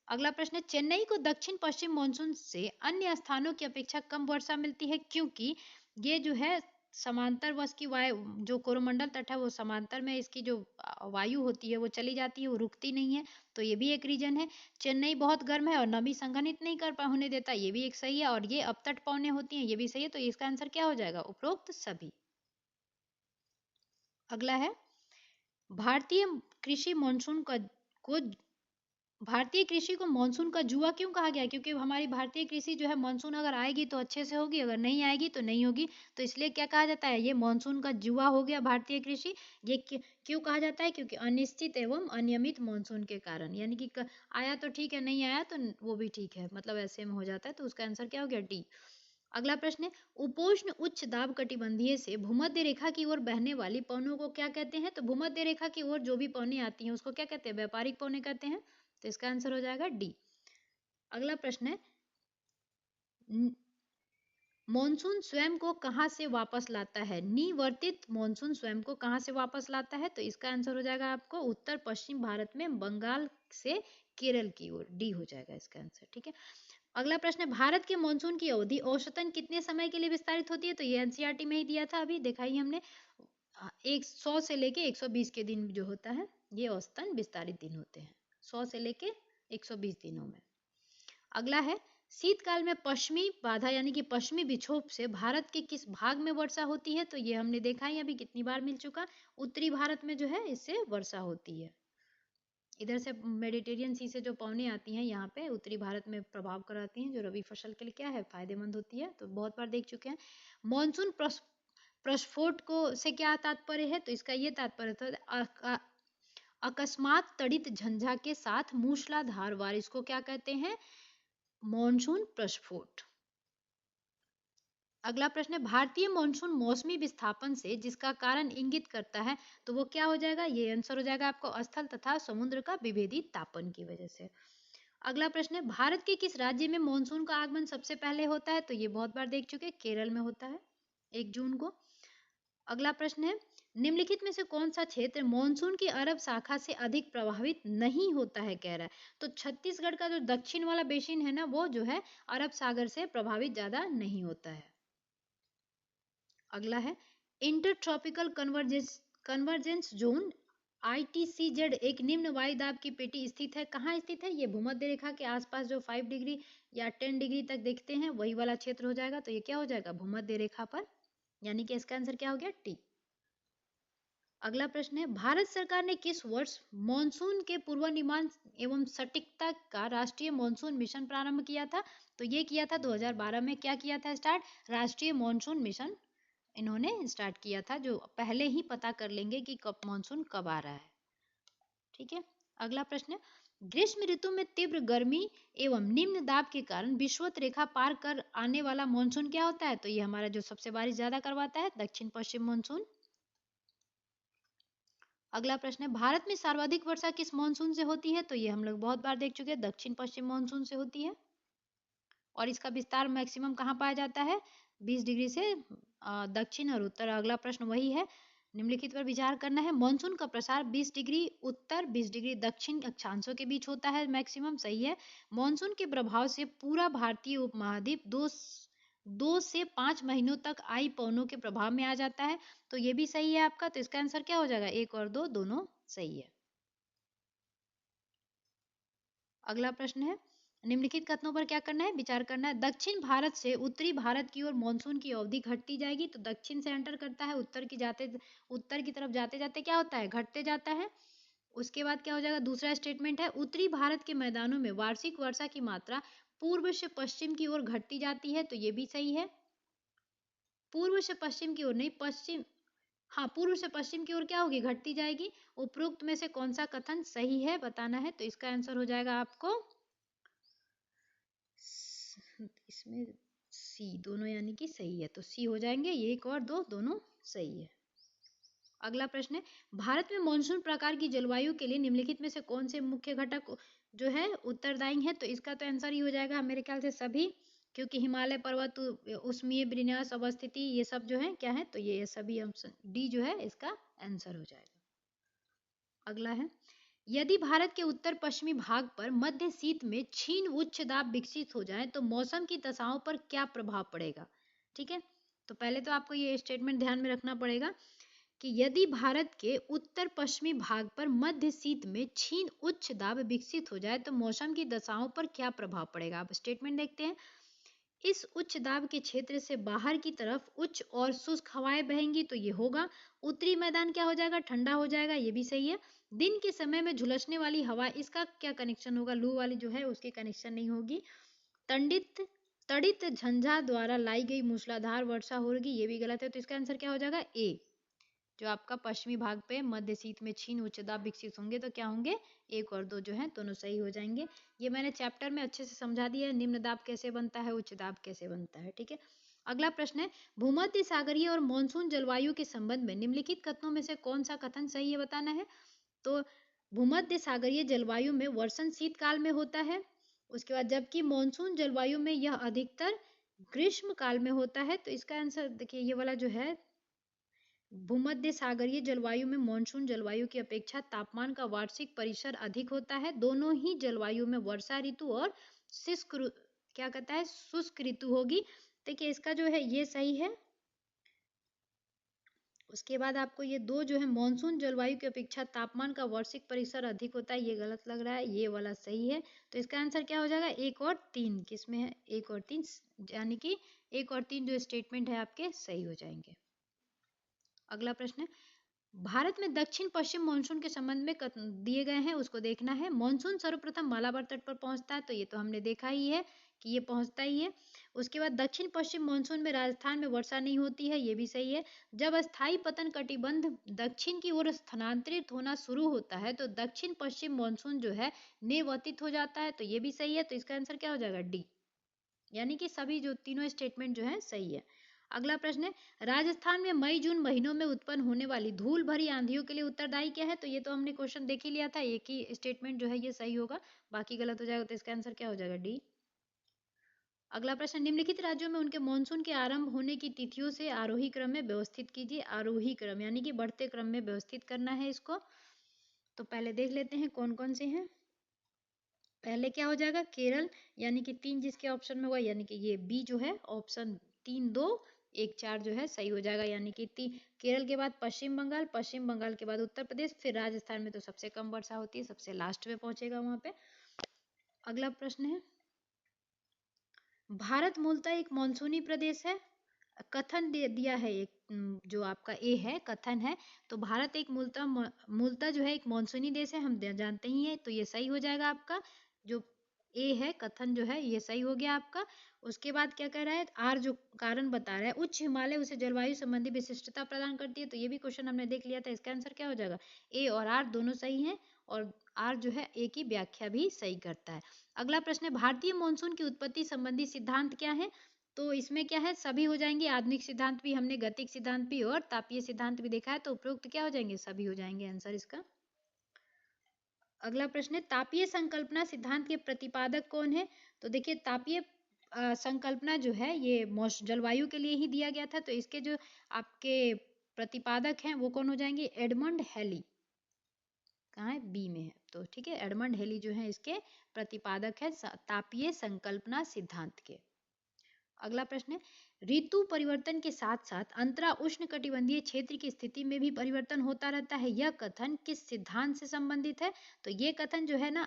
अगला प्रश्न है, चेन्नई को दक्षिण पश्चिम मानसून से अन्य स्थानों की अपेक्षा कम वर्षा मिलती है, क्योंकि ये जो है समांतर वर्ष की वायु, जो कोरोमंडल तट है वो समांतर में इसकी जो वायु होती है वो चली जाती है, वो रुकती नहीं है। तो ये भी एक रीजन है। चेन्नई बहुत गर्म है और नमी संघनित नहीं कर होने देता, ये भी एक सही है। और ये अपतट पौने होती हैं, ये भी सही है। तो इसका आंसर क्या हो जाएगा, उपरोक्त सभी। अगला है, भारतीय कृषि मानसून को भारतीय कृषि को मानसून का जुआ क्यों कहा गया है? क्योंकि हमारी भारतीय कृषि जो है मानसून अगर आएगी तो अच्छे से होगी, अगर नहीं आएगी तो नहीं होगी। तो इसलिए क्या कहा जाता है, ये मानसून का जुआ हो गया भारतीय कृषि। ये क्यों कहा जाता है, क्योंकि अनिश्चित एवं अनियमित मानसून के कारण, यानी कि आया तो ठीक है, नहीं आया तो वो भी ठीक है, मतलब ऐसे में हो जाता है। तो उसका आंसर क्या हो गया, डी। अगला प्रश्न है, उपोष्ण उच्च दाब कटिबंधीय से भूमध्य रेखा की ओर बहने वाली पवनों को क्या कहते हैं। तो भूमध्य रेखा की ओर जो भी पवनें आती हैं उसको क्या कहते हैं, व्यापारिक पवनें कहते हैं। तो इसका आंसर हो जाएगा डी। अगला प्रश्न है, मॉनसून स्वयं को कहां से वापस लाता है। निवर्तित मॉनसून स्वयं को कहां से वापस लाता है। तो इसका आंसर हो जाएगा आपको उत्तर पश्चिम भारत में बंगाल से केरल की ओर, डी हो जाएगा इसका आंसर। ठीक है, अगला प्रश्न है, भारत के मानसून की अवधि औसतन कितने समय के लिए विस्तारित होती है। तो ये एनसीईआरटी में ही दिया था, अभी देखा ही हमने। 100 से लेके 120 के दिन जो होता है ये औसतन विस्तारित दिन होते हैं, 100 से लेके 120 दिनों में। अगला है, शीतकाल में पश्चिमी बाधा यानी कि पश्चिमी विक्षोभ से भारत के किस भाग में वर्षा होती है। तो ये हमने देखा ही अभी कितनी बार मिल चुका, उत्तरी भारत में जो है इससे वर्षा होती है। इधर से मेडिटेरियन सी से जो पवनें आती हैं यहाँ पे उत्तरी भारत में प्रभाव कराती हैं, जो रबी फसल के लिए क्या है, फायदेमंद होती है। तो बहुत बार देख चुके हैं। मॉनसून प्रस्फोट को से क्या तात्पर्य है। तो इसका ये तात्पर्य था, अकस्मात तड़ित झंझा के साथ मूसलाधार बारिश को क्या कहते हैं, मॉनसून प्रस्फोट। अगला प्रश्न है, भारतीय मॉनसून मौसमी विस्थापन से जिसका कारण इंगित करता है। तो वो क्या हो जाएगा, ये आंसर हो जाएगा आपको स्थल तथा समुद्र का विभेदित तापन की वजह से। अगला प्रश्न है, भारत के किस राज्य में मॉनसून का आगमन सबसे पहले होता है। तो ये बहुत बार देख चुके, केरल में होता है 1 जून को। अगला प्रश्न है, निम्नलिखित में से कौन सा क्षेत्र मॉनसून की अरब शाखा से अधिक प्रभावित नहीं होता है, कह रहा है। तो छत्तीसगढ़ का जो दक्षिण वाला बेसिन है ना वो जो है अरब सागर से प्रभावित ज्यादा नहीं होता है। अगला है, inter tropical convergence zone ITCZ एक निम्न वायुदाब की पेटी स्थित है, कहाँ स्थित है, ये भूमध्य रेखा के आसपास जो 5 डिग्री या 10 डिग्री तक देखते हैं वही वाला क्षेत्र हो जाएगा। तो ये क्या हो जाएगा, भूमध्य रेखा पर, यानी कि इसका आंसर क्या हो गया, टी। अगला प्रश्न है, भारत सरकार ने किस वर्ष मॉनसून के पूर्वानुमान एवं सटीकता का राष्ट्रीय मॉनसून मिशन प्रारंभ किया था। तो ये किया था 2012 में, क्या किया था स्टार्ट, राष्ट्रीय मॉनसून मिशन इन्होंने स्टार्ट किया था, जो पहले ही पता कर लेंगे कि कब मॉनसून कब आ रहा है। ठीक है, अगला प्रश्न है, ग्रीष्म ऋतु में तीव्र गर्मी एवं निम्न दाब के कारण विषुवत रेखा पार कर आने वाला मानसून क्या होता है? तो ये हमारा जो सबसे बारिश ज्यादा करवाता है दक्षिण पश्चिम मानसून। अगला प्रश्न है, भारत में सर्वाधिक वर्षा किस मानसून से होती है? तो ये हम लोग बहुत बार देख चुके हैं, दक्षिण पश्चिम मानसून से होती है। और इसका विस्तार मैक्सिमम कहाँ पाया जाता है? 20 डिग्री से दक्षिण और उत्तर। अगला प्रश्न वही है, निम्नलिखित पर विचार करना है। मानसून का प्रसार 20 डिग्री उत्तर 20 डिग्री दक्षिण अक्षांशों के बीच होता है, मैक्सिमम सही है। मानसून के प्रभाव से पूरा भारतीय उपमहाद्वीप 2 से 5 महीनों तक आई पवनों के प्रभाव में आ जाता है, तो ये भी सही है आपका। तो इसका आंसर क्या हो जाएगा? 1 और 2 दोनों सही है। अगला प्रश्न है, निम्नलिखित कथनों पर क्या करना है? विचार करना है। दक्षिण भारत से उत्तरी भारत की ओर मानसून की अवधि घटती जाएगी, तो दक्षिण से एंटर करता है, उत्तर की तरफ जाते जाते क्या होता है? घटते जाता है। उसके बाद क्या हो जाएगा? दूसरा स्टेटमेंट है, उत्तरी भारत के मैदानों में वार्षिक वर्षा की मात्रा पूर्व से पश्चिम की ओर घटती जाती है, तो ये भी सही है। पूर्व से पश्चिम की ओर नहीं, पश्चिम, हाँ पूर्व से पश्चिम की ओर क्या होगी? घटती जाएगी। उपरोक्त में से कौन सा कथन सही है बताना है, तो इसका आंसर हो जाएगा आपको इसमें सी, दोनों यानी कि सही है, तो सी हो जाएंगे। ये 1 और 2 दोनों सही है। अगला प्रश्न है, भारत में मानसून प्रकार की जलवायु के लिए निम्नलिखित में से कौन से मुख्य घटक जो है उत्तरदायी है? तो इसका तो आंसर ही हो जाएगा मेरे ख्याल से सभी, क्योंकि हिमालय पर्वत, उष्मीय विन्यास अवस्थिति, ये सब जो है क्या है? तो ये सभी ऑप्शन डी जो है इसका आंसर हो जाएगा। अगला है, यदि भारत के उत्तर पश्चिमी भाग पर मध्य शीत में क्षीण उच्च दाब विकसित हो जाए तो मौसम की दशाओं पर क्या प्रभाव पड़ेगा? ठीक है, तो पहले तो आपको ये स्टेटमेंट ध्यान में रखना पड़ेगा कि यदि भारत के उत्तर पश्चिमी भाग पर मध्य शीत में क्षीण उच्च दाब विकसित हो जाए तो मौसम की दशाओं पर क्या प्रभाव पड़ेगा। अब स्टेटमेंट देखते हैं। इस उच्च दाब के क्षेत्र से बाहर की तरफ उच्च और शुष्क हवाएं बहेंगी, तो ये होगा। उत्तरी मैदान क्या हो जाएगा? ठंडा हो जाएगा, ये भी सही है। दिन के समय में झुलसने वाली हवा, इसका क्या कनेक्शन होगा? लू वाली जो है उसके कनेक्शन नहीं होगी। तंडित तड़ित झंझा द्वारा लाई गई मूसलाधार वर्षा होगी, ये भी गलत है। तो इसका आंसर क्या हो जाएगा? ए, जो आपका पश्चिमी भाग पे मध्य शीत में क्षीण उच्च दाब विकसित होंगे, तो क्या होंगे? 1 और 2 जो है दोनों सही हो जाएंगे। ये मैंने चैप्टर में अच्छे से समझा दिया है, निम्न दाब कैसे बनता है, उच्च दाब कैसे बनता है। ठीक है, अगला प्रश्न है, भूमध्य सागरीय और मानसून जलवायु के संबंध में निम्नलिखित कथनों में से कौन सा कथन सही है बताना है। तो भूमध्य सागरीय जलवायु में वर्षण शीतकाल में होता है, उसके बाद जबकि मानसून जलवायु में यह अधिकतर ग्रीष्म काल में होता है। तो इसका आंसर देखिए, ये वाला जो है, भूमध्य सागरीय जलवायु में मानसून जलवायु की अपेक्षा तापमान का वार्षिक परिसर अधिक होता है। दोनों ही जलवायु में वर्षा ऋतु और क्या कहता है, शुष्क ऋतु होगी। देखिए इसका जो है ये सही है। उसके बाद आपको ये दो जो है, मानसून जलवायु की अपेक्षा तापमान का वार्षिक परिसर अधिक होता है, ये गलत लग रहा है, ये वाला सही है। तो इसका आंसर क्या हो जाएगा? 1 और 3 किसमें है? 1 और 3, यानी कि 1 और 3 जो स्टेटमेंट है आपके सही हो जाएंगे। अगला प्रश्न है, भारत में दक्षिण पश्चिम मानसून के संबंध में दिए गए हैं, उसको देखना है। मानसून सर्वप्रथम मालाबार तट पर पहुंचता है, तो ये तो हमने देखा ही है कि ये पहुंचता ही है। उसके बाद दक्षिण पश्चिम मानसून में राजस्थान में वर्षा नहीं होती है, ये भी सही है। जब अस्थायी पतन कटिबंध दक्षिण की ओर स्थानांतरित होना शुरू होता है तो दक्षिण पश्चिम मानसून जो है निवर्तित हो जाता है, तो ये भी सही है। तो इसका आंसर क्या हो जाएगा? डी, यानी कि सभी जो तीनों स्टेटमेंट जो है सही है। अगला प्रश्न है, राजस्थान में मई जून महीनों में उत्पन्न होने वाली धूल भरी आंधियों के लिए उत्तरदायी क्या है? तो ये तो हमने क्वेश्चन देख ही लिया था, एक ही स्टेटमेंट जो है ये सही होगा, बाकी गलत हो जाएगा। तो इसका आंसर क्या हो जाएगा? डी। अगला प्रश्न, निम्नलिखित राज्यों में उनके मानसून के आरंभ होने की तिथियों से आरोही क्रम में व्यवस्थित कीजिए। आरोही क्रम यानी कि बढ़ते क्रम में व्यवस्थित करना है इसको। तो पहले देख लेते हैं कौन कौन से हैं। पहले क्या हो जाएगा? केरल, यानी कि 3 जिसके ऑप्शन में हुआ, यानी कि ये बी जो है ऑप्शन 3 2 1 4 जो है सही हो जाएगा। यानी कि केरल के बाद पश्चिम बंगाल, पश्चिम बंगाल के बाद उत्तर प्रदेश, फिर राजस्थान में तो सबसे कम वर्षा होती है, सबसे लास्ट में पहुंचेगा वहां पे। अगला प्रश्न है, भारत मूलतः एक मानसूनी प्रदेश है। कथन दे दिया है एक, जो आपका ए है कथन है, तो भारत एक मूलतः जो है एक मानसूनी देश है, हम जानते ही हैं, तो ये सही हो जाएगा आपका। जो ए है कथन जो है ये सही हो गया आपका। उसके बाद क्या कह रहा है? आर जो कारण बता रहा है, उच्च हिमालय उसे जलवायु संबंधी विशिष्टता प्रदान करती है, तो ये भी क्वेश्चन हमने देख लिया था। इसका आंसर क्या हो जाएगा? ए और आर दोनों सही हैं। और आर जो है ए की व्याख्या भी सही करता है। अगला प्रश्न है भारतीय मॉनसून की उत्पत्ति संबंधी सिद्धांत क्या है? तो इसमें क्या है, सभी हो जाएंगे। आधुनिक सिद्धांत भी हमने, गतिक सिद्धांत भी और तापीय सिद्धांत भी देखा है, तो उपरोक्त क्या हो जाएंगे, सभी हो जाएंगे आंसर इसका। अगला प्रश्न है तापीय संकल्पना सिद्धांत के प्रतिपादक कौन है? तो देखिए तापीय संकल्पना जो है ये जलवायु के लिए ही दिया गया था, तो इसके जो आपके प्रतिपादक हैं वो कौन हो जाएंगे, एडमंड हेली। कहाँ है, बी में है, तो ठीक है, एडमंड हेली जो है इसके प्रतिपादक है तापीय संकल्पना सिद्धांत के। अगला प्रश्न है ऋतु परिवर्तन के साथ साथ अंतरा उष्ण कटिबंधीय क्षेत्र की स्थिति में भी परिवर्तन होता रहता है, यह कथन किस सिद्धांत से संबंधित है? तो ये कथन जो है ना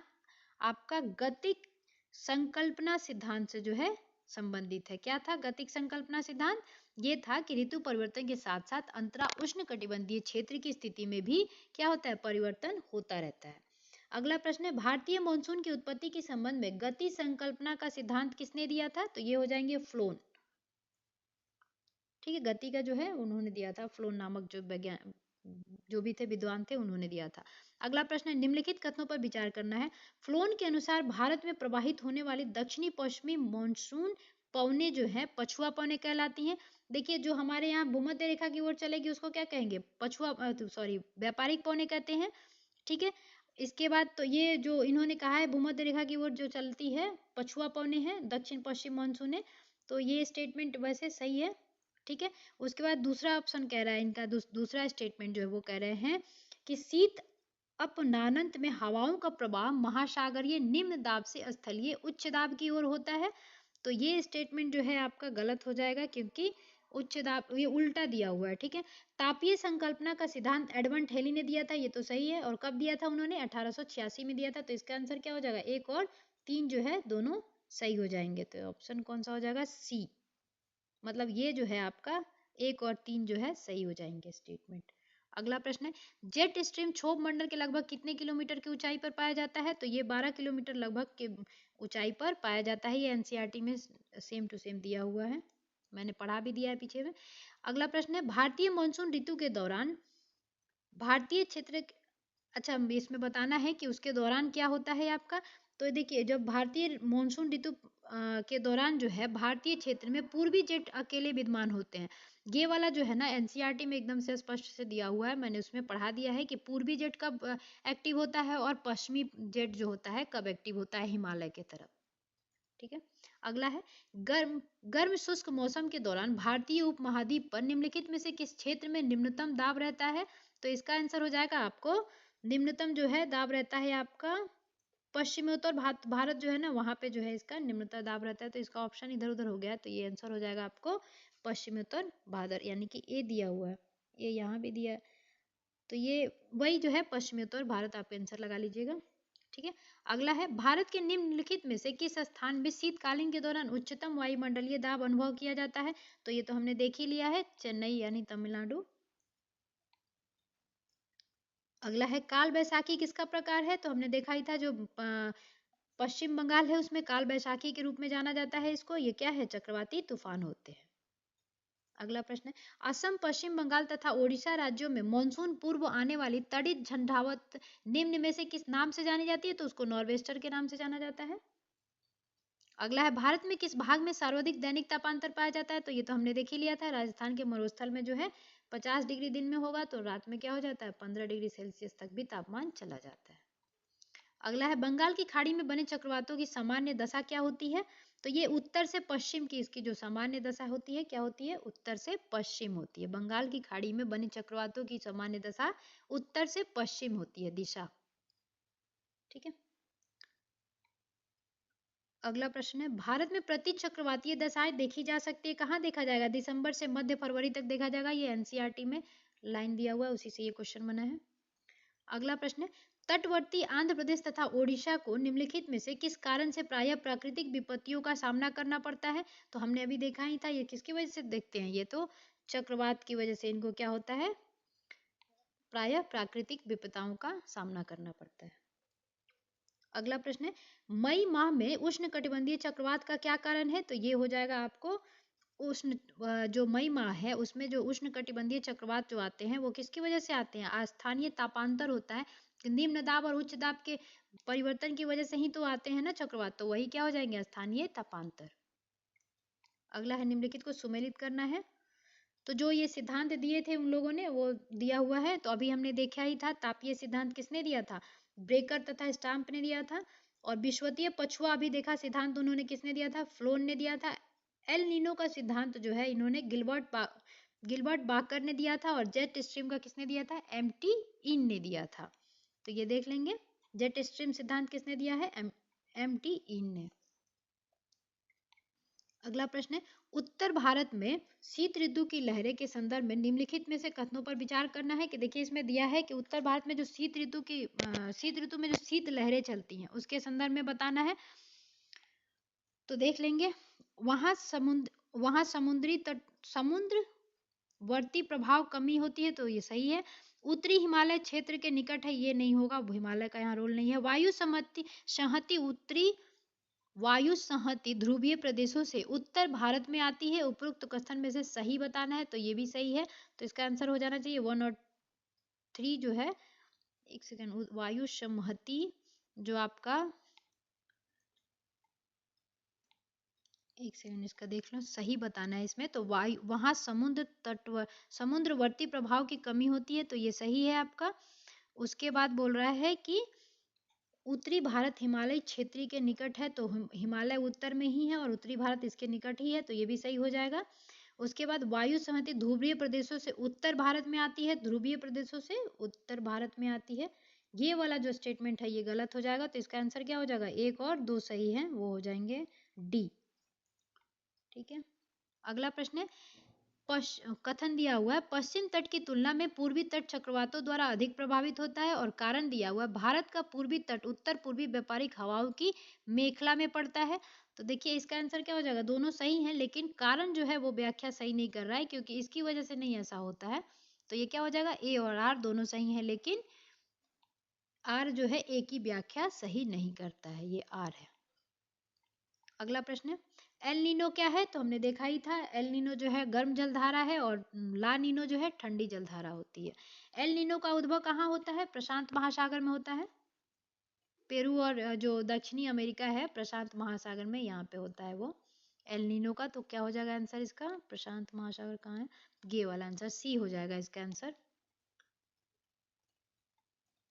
आपका गतिक संकल्पना सिद्धांत से जो है संबंधित है। क्या था गतिक संकल्पना सिद्धांत? ये था कि ऋतु परिवर्तन के साथ साथ अंतरा उष्ण कटिबंधीय क्षेत्र की स्थिति में भी क्या होता है, परिवर्तन होता रहता है। अगला प्रश्न है भारतीय मॉनसून की उत्पत्ति के संबंध में गति संकल्पना का सिद्धांत किसने दिया था? तो ये हो जाएंगे फ्लोन। ठीक है, गति का जो है उन्होंने दिया था, फ्लोन नामक जो वैज्ञान जो भी थे विद्वान थे उन्होंने दिया था। अगला प्रश्न है निम्नलिखित कथनों पर विचार करना है। फ्लोन के अनुसार भारत में प्रवाहित होने वाली दक्षिणी पश्चिमी मॉनसून पवने जो है पछुआ पवने कहलाती हैं। देखिए जो हमारे यहाँ भूमध्य रेखा की ओर चलेगी उसको क्या कहेंगे, पछुआ सॉरी व्यापारिक पवने कहते हैं। ठीक है, इसके बाद तो ये जो इन्होंने कहा है भूमध्य रेखा की ओर जो चलती है पछुआ पवने हैं, दक्षिण पश्चिम मानसून है, तो ये स्टेटमेंट वैसे सही है। ठीक है, उसके बाद दूसरा ऑप्शन कह रहा है इनका, दूसरा स्टेटमेंट जो है वो कह रहे हैं कि शीत अपनानंत में हवाओं का प्रवाह महासागरीय निम्न दाब से स्थलीय उच्च दाब की ओर होता है। तो ये स्टेटमेंट जो है आपका गलत हो जाएगा क्योंकि उच्च दाब ये उल्टा दिया हुआ है। ठीक है, तापीय संकल्पना का सिद्धांत एडमंड हेली ने दिया था, ये तो सही है। और कब दिया था उन्होंने, 1886 में दिया था। तो इसका आंसर क्या हो जाएगा, एक और तीन जो है दोनों सही हो जाएंगे। तो ऑप्शन कौन सा हो जाएगा, सी। मतलब ये जो है आपका एक और तीन जो है सही हो जाएंगे स्टेटमेंट। अगला प्रश्न है जेट स्ट्रीम क्षोभ मंडल के लगभग कितने किलोमीटर की ऊंचाई पर पाया जाता है? तो ये 12 किलोमीटर लगभग के ऊंचाई पर पाया जाता है। ये एनसीईआरटी में सेम टू सेम दिया हुआ है, मैंने पढ़ा भी दिया है पीछे में। अगला प्रश्न है भारतीय मानसून ऋतु के दौरान भारतीय क्षेत्र, अच्छा इसमें बताना है कि उसके दौरान क्या होता है आपका। तो देखिए जब भारतीय मानसून ऋतु के दौरान जो है भारतीय क्षेत्र में पूर्वी जेट अकेले विद्यमान होते हैं। ये वाला जो है ना एनसीईआरटी में एकदम से स्पष्ट से दिया हुआ है, मैंने उसमें पढ़ा दिया है कि पूर्वी जेट कब एक्टिव होता है और पश्चिमी जेट जो होता है कब एक्टिव होता है हिमालय के तरफ। ठीक है, अगला है गर्म गर्म शुष्क मौसम के दौरान भारतीय उपमहाद्वीप पर निम्नलिखित में से किस क्षेत्र में निम्नतम दाब रहता है? तो इसका आंसर हो जाएगा आपको निम्नतम जो है दाब रहता है आपका पश्चिमोत्तर भारत जो है ना वहां पे जो है इसका निम्नतम दाब रहता है। तो इसका ऑप्शन इधर उधर हो गया, तो ये आंसर हो जाएगा आपको पश्चिमोत्तर भारत, यानी कि ए दिया हुआ है, ये यहाँ भी दिया है, तो ये वही जो है पश्चिमोत्तर भारत, आप आंसर लगा लीजिएगा। ठीक है, अगला है भारत के निम्नलिखित में से किस स्थान में शीतकालीन के दौरान उच्चतम वायुमंडलीय दाब अनुभव किया जाता है? तो ये तो हमने देख ही लिया है, चेन्नई यानी तमिलनाडु। अगला है काल बैसाखी किसका प्रकार है? तो हमने देखा ही था जो पश्चिम बंगाल है उसमें काल बैसाखी के रूप में जाना जाता है इसको। ये क्या है, चक्रवाती तूफान होते हैं। अगला प्रश्न है असम, पश्चिम बंगाल तथा ओडिशा राज्यों में मानसून पूर्व आने वाली तड़ित झंडावत निम्न में से किस नाम से जानी जाती है? तो उसको नॉर्वेस्टर के नाम से जाना जाता है। अगला है भारत में किस भाग में सर्वाधिक दैनिक तापांतर पाया जाता है? तो ये तो हमने देख ही लिया था, राजस्थान के मरुस्थल में जो है 50 डिग्री दिन में होगा, तो रात में क्या हो जाता है 15 डिग्री सेल्सियस तक भी तापमान चला जाता है। अगला है बंगाल की खाड़ी में बने चक्रवातों की सामान्य दशा क्या होती है? तो ये उत्तर से पश्चिम की इसकी जो सामान्य दशा होती है क्या होती है, उत्तर से पश्चिम होती है। बंगाल की खाड़ी में बने चक्रवातों की सामान्य दशा उत्तर से पश्चिम होती है दिशा। ठीक है, अगला प्रश्न है भारत में प्रति चक्रवातीय दशाएं देखी जा सकती है, कहाँ देखा जाएगा? दिसंबर से मध्य फरवरी तक देखा जाएगा, ये एनसीईआरटी में लाइन दिया हुआ है, उसी से ये क्वेश्चन बना है। अगला प्रश्न है तटवर्ती आंध्र प्रदेश तथा ओडिशा को निम्नलिखित में से किस कारण से प्रायः प्राकृतिक विपत्तियों का सामना करना पड़ता है? तो हमने अभी देखा ही था, ये किसकी वजह से देखते हैं, ये तो चक्रवात की वजह से इनको क्या होता है, प्रायः प्राकृतिक विपदाओं का सामना करना पड़ता है। अगला प्रश्न है मई माह में उष्ण कटिबंधीय चक्रवात का क्या कारण है? तो ये हो जाएगा आपको जो मई माह है उसमें जो उष्णकटिबंधीय चक्रवात जो आते हैं वो किसकी वजह से आते हैं? स्थानीय तापांतर होता है, निम्न दाब और उच्च दाब के परिवर्तन की वजह से ही तो आते हैं ना चक्रवात, तो वही क्या हो जाएंगे? स्थानीय तापांतर। अगला है निम्नलिखित को सुमेलित करना है। तो जो ये सिद्धांत दिए थे उन लोगों ने वो दिया हुआ है, तो अभी हमने देखा ही था। तापीय सिद्धांत किसने दिया था? ब्रेकर तथा स्टाम्प ने दिया था। और विश्वतीय पछुआ अभी देखा सिद्धांत उन्होंने किसने दिया था? फ्लोन ने दिया था। एल नीनो का सिद्धांत जो है इन्होंने गिलबर्ट बाकर ने दिया था। और जेट स्ट्रीम का किसने दिया था? एमटी इन ने दिया था। तो ये देख लेंगे, जेट स्ट्रीम सिद्धांत किसने दिया है? एमटी इन ने। अगला प्रश्न है, उत्तर भारत में शीत ऋतु की लहरें के संदर्भ में निम्नलिखित में से कथनों पर विचार करना है। कि देखिए इसमें दिया है कि उत्तर भारत में जो शीत ऋतु में जो शीत लहरें चलती हैं उसके संदर्भ में बताना है। तो देख लेंगे, वहां समुद्रवर्ती प्रभाव कमी होती है, तो ये सही है। उत्तरी हिमालय क्षेत्र के निकट है, ये नहीं होगा, हिमालय का यहाँ रोल नहीं है। वायु संहति ध्रुवीय प्रदेशों से उत्तर भारत में आती है, उपरोक्त कथन में से सही बताना है, तो ये भी सही है। तो इसका आंसर हो जाना चाहिए 1 और 3 जो है। एक सेकेंड, वायु संहति जो आपका, एक सेकंड इसका देख लो, सही बताना है इसमें। तो वहां समुद्रवर्ती प्रभाव की कमी होती है, तो ये सही है आपका। उसके बाद बोल रहा है कि उत्तरी भारत हिमालय क्षेत्रीय के निकट है, तो हिमालय उत्तर में ही है और उत्तरी भारत इसके निकट ही है, तो ये भी सही हो जाएगा। उसके बाद वायु संहति ध्रुवीय प्रदेशों से उत्तर भारत में आती है, ध्रुवीय प्रदेशों से उत्तर भारत में आती है, ये वाला जो स्टेटमेंट है ये गलत हो जाएगा। तो इसका आंसर क्या हो जाएगा? 1 और 2 सही है, वो हो जाएंगे डी। ठीक है, अगला प्रश्न है, कथन दिया हुआ है पश्चिम तट की तुलना में पूर्वी तट चक्रवातों द्वारा अधिक प्रभावित होता है। और कारण दिया हुआ है भारत का पूर्वी तट उत्तर पूर्वी व्यापारिक हवाओं की मेखला में पड़ता है। तो देखिए इसका आंसर क्या हो जाएगा? दोनों सही हैं, लेकिन कारण जो है वो व्याख्या सही नहीं कर रहा है, क्योंकि इसकी वजह से नहीं ऐसा होता है। तो ये क्या हो जाएगा? ए और आर दोनों सही है, लेकिन आर जो है ए की व्याख्या सही नहीं करता है, ये आर है। अगला प्रश्न है, एल नीनो क्या है? तो हमने देखा ही था, एल नीनो जो है गर्म जलधारा है और ला नीनो जो है ठंडी जलधारा होती है। एल नीनो का उद्भव कहाँ होता है? प्रशांत महासागर में होता है। पेरू और जो दक्षिणी अमेरिका है प्रशांत महासागर में, यहाँ पे होता है वो एल नीनो का। तो क्या हो जाएगा आंसर इसका? प्रशांत महासागर कहाँ है? ये वाला आंसर सी हो जाएगा इसका आंसर।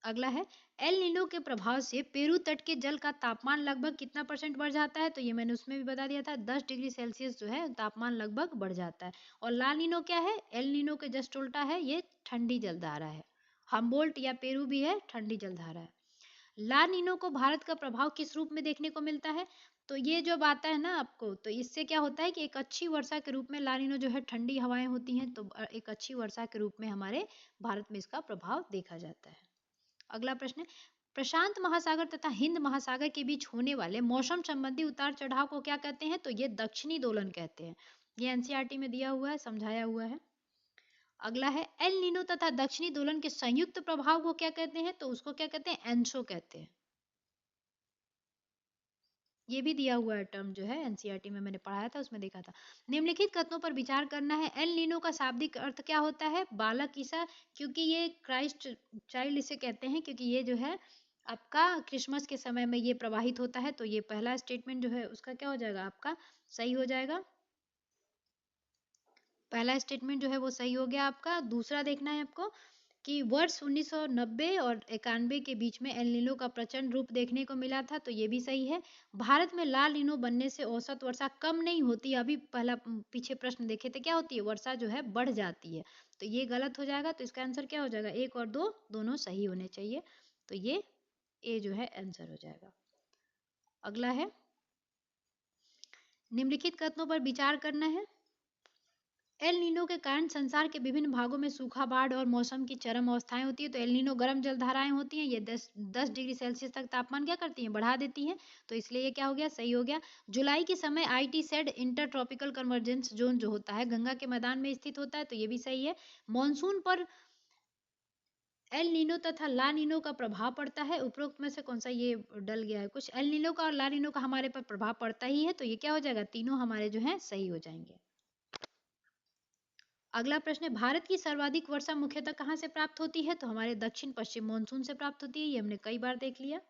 अगला है, एल नीनो के प्रभाव से पेरू तट के जल का तापमान लगभग कितना % बढ़ जाता है? तो ये मैंने उसमें भी बता दिया था, 10 डिग्री सेल्सियस जो है तापमान लगभग बढ़ जाता है। और ला नीनो क्या है? एल नीनो के जस्ट उल्टा है, ये ठंडी जलधारा है। हम्बोल्ट या पेरू भी है, ठंडी जलधारा है। ला नीनो को भारत का प्रभाव किस रूप में देखने को मिलता है? तो ये जब आता है ना आपको, तो इससे क्या होता है कि एक अच्छी वर्षा के रूप में ला नीनो जो है ठंडी हवाएं होती हैं, तो एक अच्छी वर्षा के रूप में हमारे भारत में इसका प्रभाव देखा जाता है। अगला प्रश्न है, प्रशांत महासागर तथा हिंद महासागर के बीच होने वाले मौसम संबंधी उतार चढ़ाव को क्या कहते हैं? तो ये दक्षिणी दोलन कहते हैं। ये एनसीईआरटी में दिया हुआ है, समझाया हुआ है। अगला है, एल नीनो तथा दक्षिणी दोलन के संयुक्त प्रभाव को क्या कहते हैं? तो उसको क्या कहते हैं? एनसो कहते हैं। ये भी दिया हुआ है टर्म जो है, एनसीईआरटी में मैंने पढ़ाया था, उसमें देखा था। निम्नलिखित कथनों पर विचार करना है। एल नीनो का शाब्दिक अर्थ क्या होता है? बालक ईसा, क्योंकि ये क्राइस्ट चाइल्ड इसे कहते हैं, क्योंकि ये जो है आपका क्रिसमस के समय में ये प्रवाहित होता है। तो ये पहला स्टेटमेंट जो है उसका क्या हो जाएगा? आपका सही हो जाएगा। पहला स्टेटमेंट जो है वो सही हो गया आपका। दूसरा देखना है आपको कि वर्ष 1990 और 91 के बीच में एल नीनो का प्रचंड रूप देखने को मिला था, तो ये भी सही है। भारत में ला नीनो बनने से औसत वर्षा कम नहीं होती, अभी पहला पीछे प्रश्न देखे थे, क्या होती है? वर्षा जो है बढ़ जाती है, तो ये गलत हो जाएगा। तो इसका आंसर क्या हो जाएगा? 1 और 2 दोनों सही होने चाहिए, तो ये ए जो है आंसर हो जाएगा। अगला है, निम्नलिखित कथनों पर विचार करना है। एल नीनो के कारण संसार के विभिन्न भागों में सूखा, बाढ़ और मौसम की चरम अवस्थाएं होती है। तो एल नीनो गर्म जलधाराएं होती हैं, ये 10 डिग्री सेल्सियस तक तापमान क्या करती हैं? बढ़ा देती हैं। तो इसलिए ये क्या हो गया? सही हो गया। जुलाई के समय ITCED inter tropical convergence zone जो होता है गंगा के मैदान में स्थित होता है, तो ये भी सही है। मानसून पर एल नीनो तथा ला नीनो का प्रभाव पड़ता है, उपरोक्त में से कौन सा? ये डल गया है कुछ। एल नीनो का और ला नीनो का हमारे पर प्रभाव पड़ता ही है, तो ये क्या हो जाएगा? तीनों हमारे जो है सही हो जाएंगे। अगला प्रश्न है, भारत की सर्वाधिक वर्षा मुख्यतः कहाँ से प्राप्त होती है? तो हमारे दक्षिण पश्चिम मानसून से प्राप्त होती है, ये हमने कई बार देख लिया।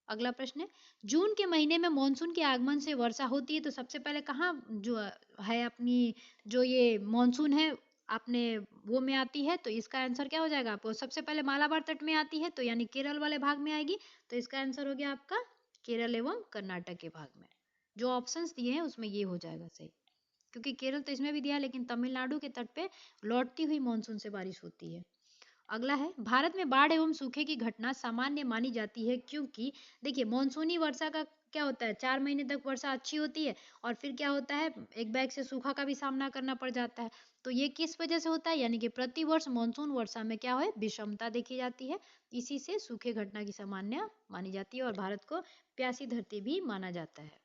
अगला प्रश्न है, जून के महीने में मानसून के आगमन से वर्षा होती है, तो सबसे पहले कहाँ जो है अपनी जो ये मानसून है आपने वो में आती है? तो इसका आंसर क्या हो जाएगा आपको? सबसे पहले मालाबार तट में आती है, तो यानी केरल वाले भाग में आएगी। तो इसका आंसर हो गया आपका केरल एवं कर्नाटक के भाग में। जो ऑप्शंस दिए हैं उसमें ये हो जाएगा सही, क्योंकि केरल तो इसमें भी दिया है, लेकिन तमिलनाडु के तट पे लौटती हुई मानसून से बारिश होती है। अगला है, भारत में बाढ़ एवं सूखे की घटना सामान्य मानी जाती है क्योंकि देखिए मानसूनी वर्षा का क्या होता है, 4 महीने तक वर्षा अच्छी होती है और फिर क्या होता है, एक बैग से सूखा का भी सामना करना पड़ जाता है। तो ये किस वजह से होता है, यानी कि प्रतिवर्ष मानसून वर्षा में क्या है, विषमता देखी जाती है। इसी से सूखे घटना की सामान्य मानी जाती है और भारत को प्यासी धरती भी माना जाता है।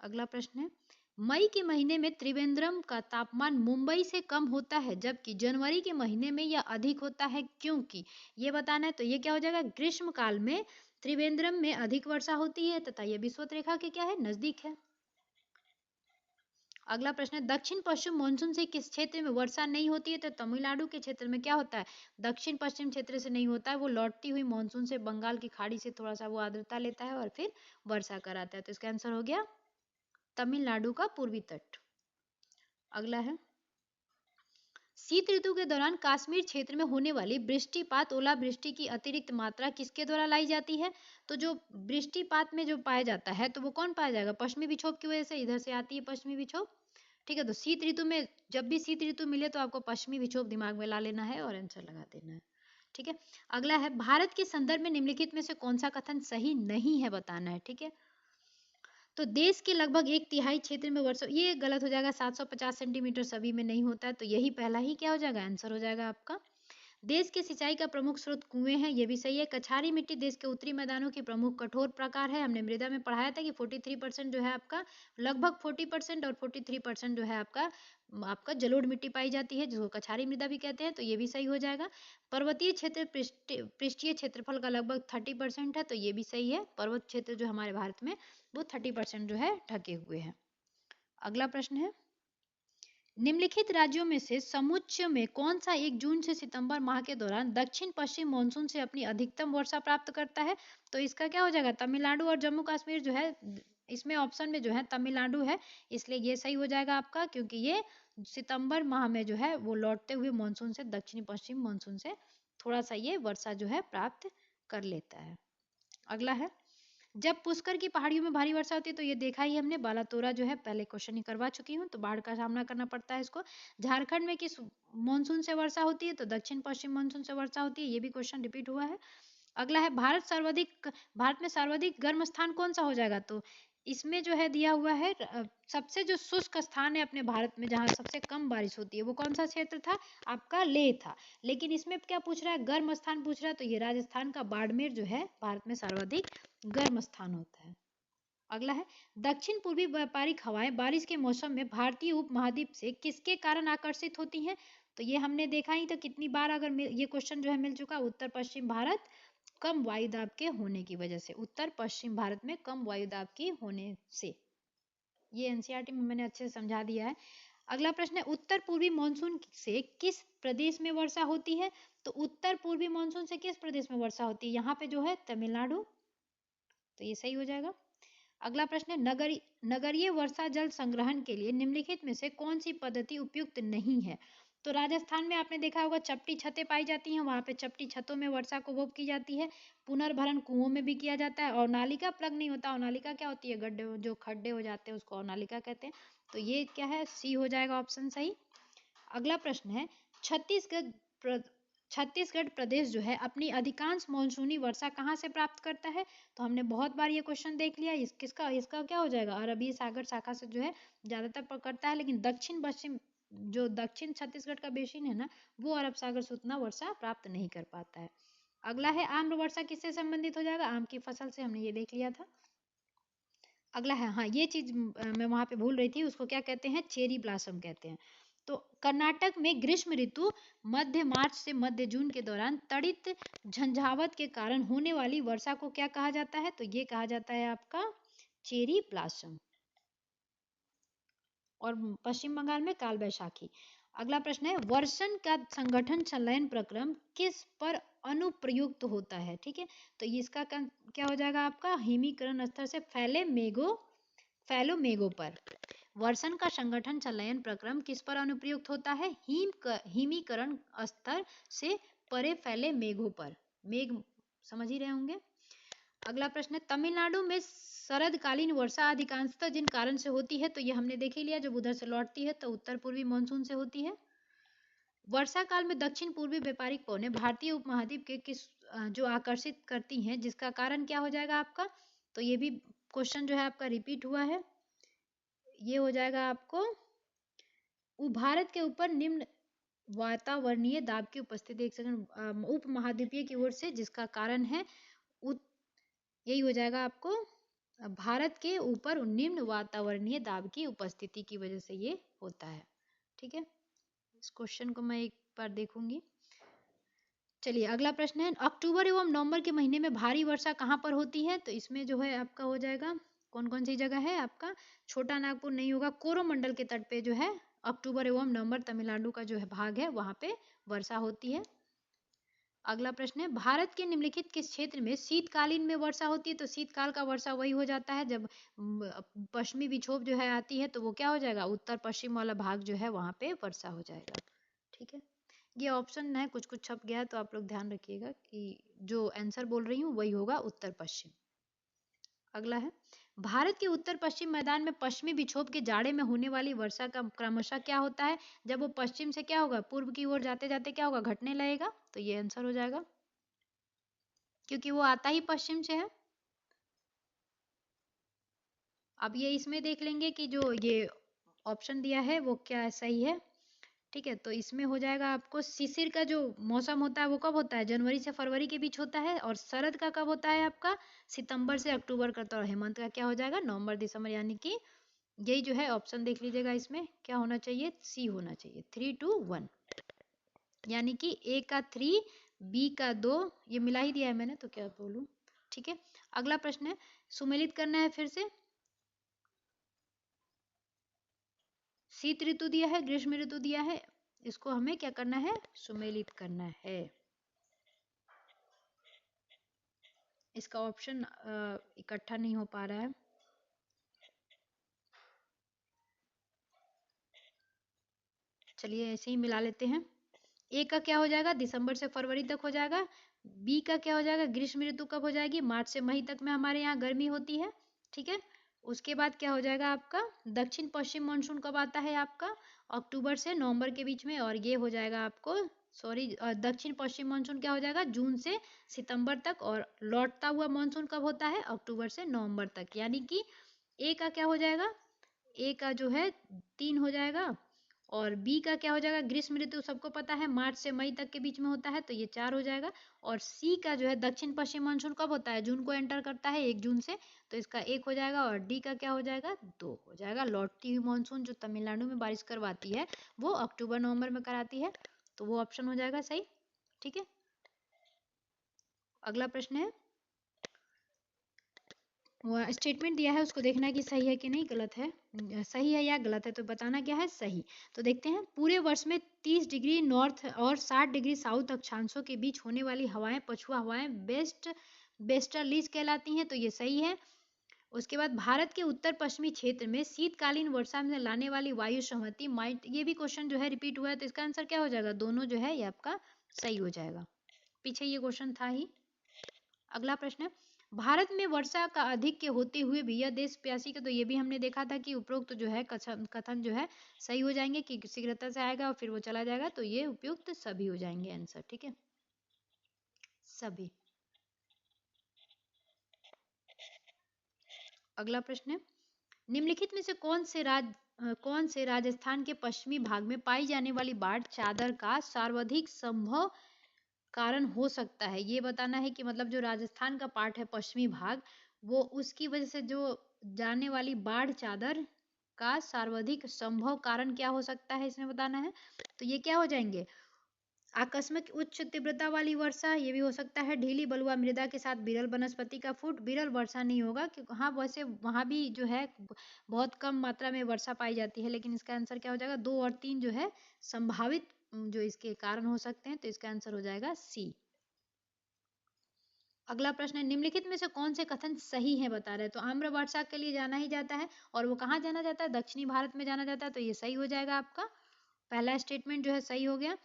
अगला प्रश्न है, मई के महीने में त्रिवेंद्रम का तापमान मुंबई से कम होता है जबकि जनवरी के महीने में यह अधिक होता है क्योंकि? ये बताना है। तो ये क्या हो जाएगा, ग्रीष्म काल में त्रिवेंद्रम में अधिक वर्षा होती है तथा यह विषुवत रेखा के क्या है, नजदीक है। अगला प्रश्न है, दक्षिण पश्चिम मानसून से किस क्षेत्र में वर्षा नहीं होती है? तो तमिलनाडु के क्षेत्र में क्या होता है, दक्षिण पश्चिम क्षेत्र से नहीं होता है, वो लौटती हुई मानसून से बंगाल की खाड़ी से थोड़ा सा वो आर्द्रता लेता है और फिर वर्षा कराता है। तो इसका आंसर हो गया तमिलनाडु का पूर्वी तट। अगला है, शीत ऋतु के दौरान कश्मीर क्षेत्र में होने वाली वृष्टिपात ओलावृष्टि की अतिरिक्त मात्रा किसके द्वारा लाई जाती है? तो जो वृष्टिपात में जो पाया जाता है तो वो कौन पाया जाएगा, पश्चिमी विक्षोभ की वजह से इधर से आती है पश्चिमी विक्षोभ। ठीक है, तो शीत ऋतु में जब भी शीत ऋतु मिले तो आपको पश्चिमी विक्षोभ दिमाग में ला लेना है और आंसर लगा देना है। ठीक है, अगला है, भारत के संदर्भ में निम्नलिखित में से कौन सा कथन सही नहीं है बताना है। ठीक है, तो देश के लगभग एक तिहाई क्षेत्र में वर्षा, ये गलत हो जाएगा, 750 सेंटीमीटर सभी में नहीं होता है, तो यही पहला ही क्या हो जाएगा, आंसर हो जाएगा आपका। देश के सिंचाई का प्रमुख स्रोत कुएं हैं, ये भी सही है। कछारी मिट्टी देश के उत्तरी मैदानों की प्रमुख कठोर प्रकार है। हमने मृदा में पढ़ाया था कि 43% जो है आपका, लगभग 40% और 43% जो है आपका आपका जलोढ़ मिट्टी पाई जाती है, जिसको कछारी मृदा भी कहते हैं, तो ये भी सही हो जाएगा। पर्वतीय क्षेत्र पृष्ठीय क्षेत्रफल का लगभग 30% है, तो ये भी सही है। पर्वत क्षेत्र जो हमारे भारत में वो 30% जो है ढके हुए हैं। अगला प्रश्न है, निम्नलिखित राज्यों में से समुच्च में कौन सा एक जून से सितंबर माह के दौरान दक्षिण पश्चिम मानसून से अपनी अधिकतम वर्षा प्राप्त करता है? तो इसका क्या हो जाएगा, तमिलनाडु और जम्मू कश्मीर जो है, इसमें ऑप्शन में जो है तमिलनाडु है, इसलिए ये सही हो जाएगा आपका, क्योंकि ये सितंबर माह में जो है वो लौटते हुए मानसून से, दक्षिण पश्चिम मानसून से थोड़ा सा ये वर्षा जो है प्राप्त कर लेता है। अगला है, जब पुष्कर की पहाड़ियों में भारी वर्षा होती है, तो ये देखा ही हमने, बालातोरा जो है पहले क्वेश्चन ही करवा चुकी हूँ, तो बाढ़ का सामना करना पड़ता है इसको। झारखंड में किस मानसून से वर्षा होती है? तो दक्षिण पश्चिम मानसून से वर्षा होती है, ये भी क्वेश्चन रिपीट हुआ है। अगला है, भारत में सर्वाधिक गर्म स्थान कौन सा हो जाएगा? तो इसमें जो है दिया हुआ है, सबसे जो शुष्क स्थान है अपने भारत में जहाँ सबसे कम बारिश होती है, वो कौन सा क्षेत्र था आपका, लेह था। लेकिन इसमें क्या पूछ रहा है, गर्म स्थान पूछ रहा है, तो ये राजस्थान का बाड़मेर जो है भारत में सर्वाधिक गर्म स्थान होता है। अगला है, दक्षिण पूर्वी व्यापारिक हवाएं बारिश के मौसम में भारतीय उपमहाद्वीप से किसके कारण आकर्षित होती हैं? तो ये हमने देखा ही, तो कितनी बार अगर ये क्वेश्चन जो है मिल चुका, उत्तर पश्चिम भारत कम वायुदाब के होने की वजह से, उत्तर पश्चिम भारत में कम वायुदाब की होने से। ये एनसीईआरटी में मैंने अच्छे से समझा दिया है। अगला प्रश्न है, उत्तर पूर्वी मानसून से किस प्रदेश में वर्षा होती है? तो उत्तर पूर्वी मानसून से किस प्रदेश में वर्षा होती है, यहाँ पे जो है तमिलनाडु, तो ये सही हो जाएगा। अगला प्रश्न है, नगरीय वर्षा जल संग्रहण के लिए निम्नलिखित में से कौन सी पद्धति उपयुक्त नहीं है? तो राजस्थान में आपने देखा होगा चपटी छतें पाई जाती हैं, वहां पे चपटी छतों में वर्षा को वो की जाती है। पुनर्भरण कुओं में भी किया जाता है, और नालिका प्लग नहीं होता, और नालिका क्या होती है, गड्ढे जो खड्डे हो जाते हैं उसको और नालिका कहते हैं। तो ये क्या है, सी हो जाएगा ऑप्शन सही। अगला प्रश्न है, छत्तीसगढ़ छत्तीसगढ़ प्रदेश जो है अपनी अधिकांश मानसूनी वर्षा कहाँ से प्राप्त करता है? तो हमने बहुत बार ये क्वेश्चन देख लिया, इसका क्या हो जाएगा, अरबी सागर शाखा से जो है ज्यादातर पकड़ता है, लेकिन दक्षिण पश्चिम जो दक्षिण छत्तीसगढ़ का बेसिन है ना, वो अरब सागर से उतना वर्षा प्राप्त नहीं कर पाता है। अगला है, आम्र वर्षा किससे संबंधित हो जाएगा, आम की फसल से, हमने ये देख लिया था। अगला है, हाँ ये चीज मैं वहां पे भूल रही थी, उसको क्या कहते हैं, चेरी ब्लॉसम कहते हैं। तो कर्नाटक में ग्रीष्म ऋतु मध्य मार्च से मध्य जून के दौरान तड़ित झंझावत के कारण होने वाली वर्षा को क्या कहा जाता है? तो ये कहा जाता है आपका चेरी ब्लॉसम। और पश्चिम बंगाल में काल बैसाखी। अगला प्रश्न है, वर्षण का संगठन संलयन प्रक्रम किस पर अनुप्रयुक्त होता है? ठीक है, तो इसका क्या हो जाएगा आपका, हिमीकरण स्तर से फैलो मेघों पर। वर्षण का संगठन संलयन प्रक्रम किस पर अनुप्रयुक्त होता है? हिमीकरण स्तर से परे फैले मेघों पर। मेघ समझ ही रहे होंगे। अगला प्रश्न है, तमिलनाडु में शरदकालीन वर्षा अधिकांशतः जिन कारण से होती है, तो ये हमने देख ही लिया, जब उधर से लौटती है तो उत्तर पूर्वी मानसून से होती है। वर्षा काल में दक्षिण पूर्वी व्यापारिक पवनें भारतीय उपमहाद्वीप के किस जो आकर्षित करती हैं, जिसका कारण क्या हो जाएगा आपका? तो ये भी क्वेश्चन जो है आपका रिपीट हुआ है। ये हो जाएगा आपको, भारत के ऊपर निम्न वातावरणीय दाब की उपस्थिति, एक सेकंड, उप महाद्वीपीय की ओर से, जिसका कारण है यही हो जाएगा आपको, भारत के ऊपर निम्न वातावरणीय दाब की उपस्थिति की वजह से ये होता है। ठीक है, इस क्वेश्चन को मैं एक बार देखूंगी। चलिए अगला प्रश्न है, अक्टूबर एवं नवंबर के महीने में भारी वर्षा कहाँ पर होती है? तो इसमें जो है आपका हो जाएगा, कौन कौन सी जगह है आपका, छोटा नागपुर नहीं होगा, कोरोमंडल के तट पे जो है अक्टूबर एवं नवंबर तमिलनाडु का जो है भाग है, वहां पे वर्षा होती है। अगला प्रश्न है, भारत के निम्नलिखित किस क्षेत्र में शीतकालीन में वर्षा होती है? तो शीतकाल का वर्षा वही हो जाता है जब पश्चिमी विक्षोभ जो है आती है, तो वो क्या हो जाएगा, उत्तर पश्चिम वाला भाग जो है वहां पे वर्षा हो जाएगा। ठीक है, ये ऑप्शन है, कुछ कुछ छप गया है, तो आप लोग ध्यान रखिएगा कि जो आंसर बोल रही हूँ वही होगा, उत्तर पश्चिम। अगला है, भारत के उत्तर पश्चिम मैदान में पश्चिमी विक्षोभ के जाड़े में होने वाली वर्षा का क्रमशः क्या होता है? जब वो पश्चिम से क्या होगा, पूर्व की ओर जाते जाते क्या होगा, घटने लगेगा, तो ये आंसर हो जाएगा, क्योंकि वो आता ही पश्चिम से है। अब ये इसमें देख लेंगे कि जो ये ऑप्शन दिया है वो क्या सही है। ठीक है, तो इसमें हो जाएगा आपको, शिशिर का जो मौसम होता है वो कब होता है, जनवरी से फरवरी के बीच होता है, और शरद का कब होता है आपका, सितंबर से अक्टूबर का, तो हेमंत का क्या हो जाएगा, नवंबर दिसंबर, यानी कि यही जो है ऑप्शन देख लीजिएगा, इसमें क्या होना चाहिए, सी होना चाहिए, 3-2-1, यानी कि ए का 3, बी का 2, ये मिला ही दिया है मैंने, तो क्या बोलूं। ठीक है, अगला प्रश्न है, सुमेलित करना है फिर से, शीत ऋतु दिया है, ग्रीष्म ऋतु दिया है, इसको हमें क्या करना है, सुमेलित करना है। इसका ऑप्शन इकट्ठा नहीं हो पा रहा है। चलिए ऐसे ही मिला लेते हैं। ए का क्या हो जाएगा, दिसंबर से फरवरी तक हो जाएगा। बी का क्या हो जाएगा, ग्रीष्म ऋतु कब हो जाएगी, मार्च से मई तक में हमारे यहाँ गर्मी होती है। ठीक है, उसके बाद क्या हो जाएगा आपका, दक्षिण पश्चिम मानसून कब आता है आपका, अक्टूबर से नवंबर के बीच में, और ये हो जाएगा आपको, सॉरी, दक्षिण पश्चिम मानसून क्या हो जाएगा, जून से सितंबर तक, और लौटता हुआ मानसून कब होता है, अक्टूबर से नवंबर तक, यानी कि ए का क्या हो जाएगा, ए का जो है 3 हो जाएगा, और बी का क्या हो जाएगा, ग्रीष्म ऋतु सबको पता है मार्च से मई तक के बीच में होता है, तो ये 4 हो जाएगा, और सी का जो है दक्षिण पश्चिम मानसून कब होता है, जून को एंटर करता है 1 जून से, तो इसका 1 हो जाएगा, और डी का क्या हो जाएगा, 2 हो जाएगा। लौटती हुई मानसून जो तमिलनाडु में बारिश करवाती है वो अक्टूबर नवंबर में कराती है, तो वो ऑप्शन हो जाएगा सही। ठीक है, अगला प्रश्न है, स्टेटमेंट दिया है उसको देखना है कि सही है कि नहीं, गलत है, सही है या गलत है, तो बताना क्या है, सही। तो देखते हैं, पूरे वर्ष में 30 डिग्री नॉर्थ और 60 डिग्री साउथ अक्षांशों के बीच होने वाली हवाएं, पछुआ हवाएं वेस्टर्लीज कहलाती हैं, तो ये सही है। उसके बाद, भारत के उत्तर पश्चिमी क्षेत्र में शीतकालीन वर्षा में लाने वाली वायु संहति माइट, ये भी क्वेश्चन जो है रिपीट हुआ है, तो इसका आंसर क्या हो जाएगा, दोनों जो है ये आपका सही हो जाएगा, पीछे ये क्वेश्चन था ही। अगला प्रश्न है, भारत में वर्षा का अधिक के होते हुए भी यह देश प्यासी का, तो ये भी हमने देखा था कि उपरोक्त जो है कथन जो है सही हो जाएंगे, कि शीघ्रता से आएगा और फिर वो चला जाएगा, तो ये उपयुक्त सभी हो जाएंगे आंसर। ठीक है, सभी। अगला प्रश्न है, निम्नलिखित में से कौन से राजस्थान के पश्चिमी भाग में पाई जाने वाली बाढ़ चादर का सर्वाधिक संभव कारण हो सकता है? ये बताना है कि मतलब जो राजस्थान का पार्ट है पश्चिमी भाग, वो उसकी वजह से जो जाने वाली बाढ़ चादर का सर्वाधिक संभव कारण क्या हो सकता है, इसमें बताना है। तो ये क्या हो जाएंगे, आकस्मिक उच्च तीव्रता वाली वर्षा, ये भी हो सकता है। ढीली बलुआ मृदा के साथ विरल वनस्पति का फूट, विरल वर्षा नहीं होगा क्योंकि हाँ वैसे वहाँ भी जो है बहुत कम मात्रा में वर्षा पाई जाती है, लेकिन इसका आंसर क्या हो जाएगा, 2 और 3 जो है संभावित जो इसके कारण हो सकते हैं, तो इसका आंसर हो जाएगा सी। अगला प्रश्न है, निम्नलिखित में से कौन से कथन सही है बता रहे हैं। तो आम्र वर्षा के लिए जाना ही जाता है, और वो कहाँ जाना जाता है, दक्षिणी भारत में जाना जाता है, तो ये सही हो जाएगा आपका। पहला स्टेटमेंट जो है सही हो गया।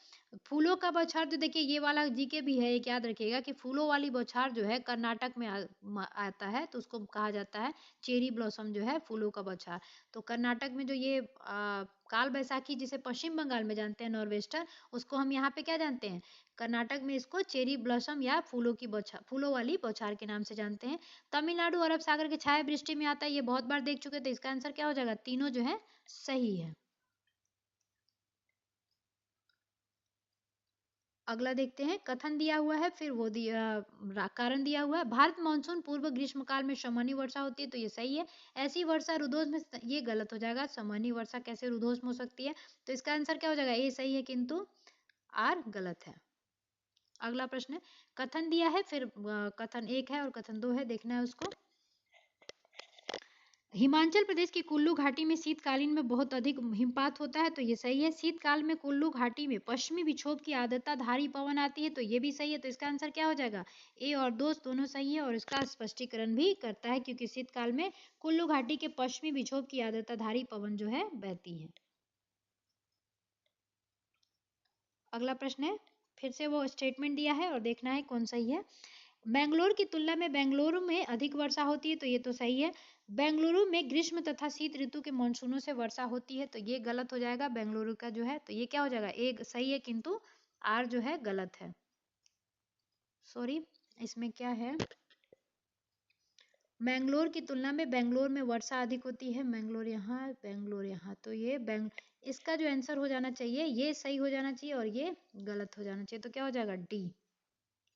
फूलों का बौछार, जो देखिए ये वाला जीके भी है, एक याद रखिएगा कि फूलों वाली बौछार जो है कर्नाटक में आता है, तो उसको कहा जाता है चेरी ब्लॉसम, जो है फूलों का बौछार। तो कर्नाटक में जो ये काल बैसाखी जिसे पश्चिम बंगाल में जानते हैं नॉर्वेस्टर, उसको हम यहाँ पे क्या जानते हैं, कर्नाटक में इसको चेरी ब्लॉसम या फूलों की बौछार, फूलों वाली बौछार के नाम से जानते हैं। तमिलनाडु अरब सागर के छाया वृष्टि में आता है, ये बहुत बार देख चुके, तो इसका आंसर क्या हो जाएगा, तीनों जो है सही है। अगला देखते हैं, कथन दिया हुआ है, फिर वो दिया कारण दिया हुआ है। भारत मानसून पूर्व ग्रीष्मकाल में सामान्य वर्षा होती है, तो ये सही है। ऐसी वर्षा रुदोष में, ये गलत हो जाएगा, सामान्य वर्षा कैसे रुदोष में हो सकती है, तो इसका आंसर क्या हो जाएगा, ए सही है किंतु आर गलत है। अगला प्रश्न है, कथन दिया है, फिर कथन 1 है और कथन 2 है, देखना है उसको। हिमाचल प्रदेश की कुल्लू घाटी में शीतकालीन में बहुत अधिक हिमपात होता है, तो ये सही है। शीतकाल में कुल्लू घाटी में पश्चिमी विक्षोभ की आर्द्रताधारी पवन आती है, तो ये भी सही है। तो इसका आंसर क्या हो जाएगा, ए और दो दोनों सही है, और इसका स्पष्टीकरण भी करता है क्योंकि शीतकाल में कुल्लू घाटी के पश्चिमी विक्षोभ की आर्द्रताधारी पवन जो है बहती है। अगला प्रश्न है, फिर से वो स्टेटमेंट दिया है और देखना है कौन सही है। बेंगलोर की तुलना में बेंगलुरु में अधिक वर्षा होती है, तो ये तो सही है। बेंगलुरु में ग्रीष्म तथा शीत ऋतु के मानसूनों से वर्षा होती है, तो ये गलत हो जाएगा। बेंगलुरु का जो है, तो ये क्या हो जाएगा, एक सही है किंतु आर जो है गलत है। सॉरी, इसमें क्या है, बेंगलोर की तुलना में बेंगलोर में वर्षा अधिक होती है। बेंगलोर यहाँ, तो ये इसका जो आंसर हो जाना चाहिए, ये सही हो जाना चाहिए और ये गलत हो जाना चाहिए, तो क्या हो जाएगा, डी।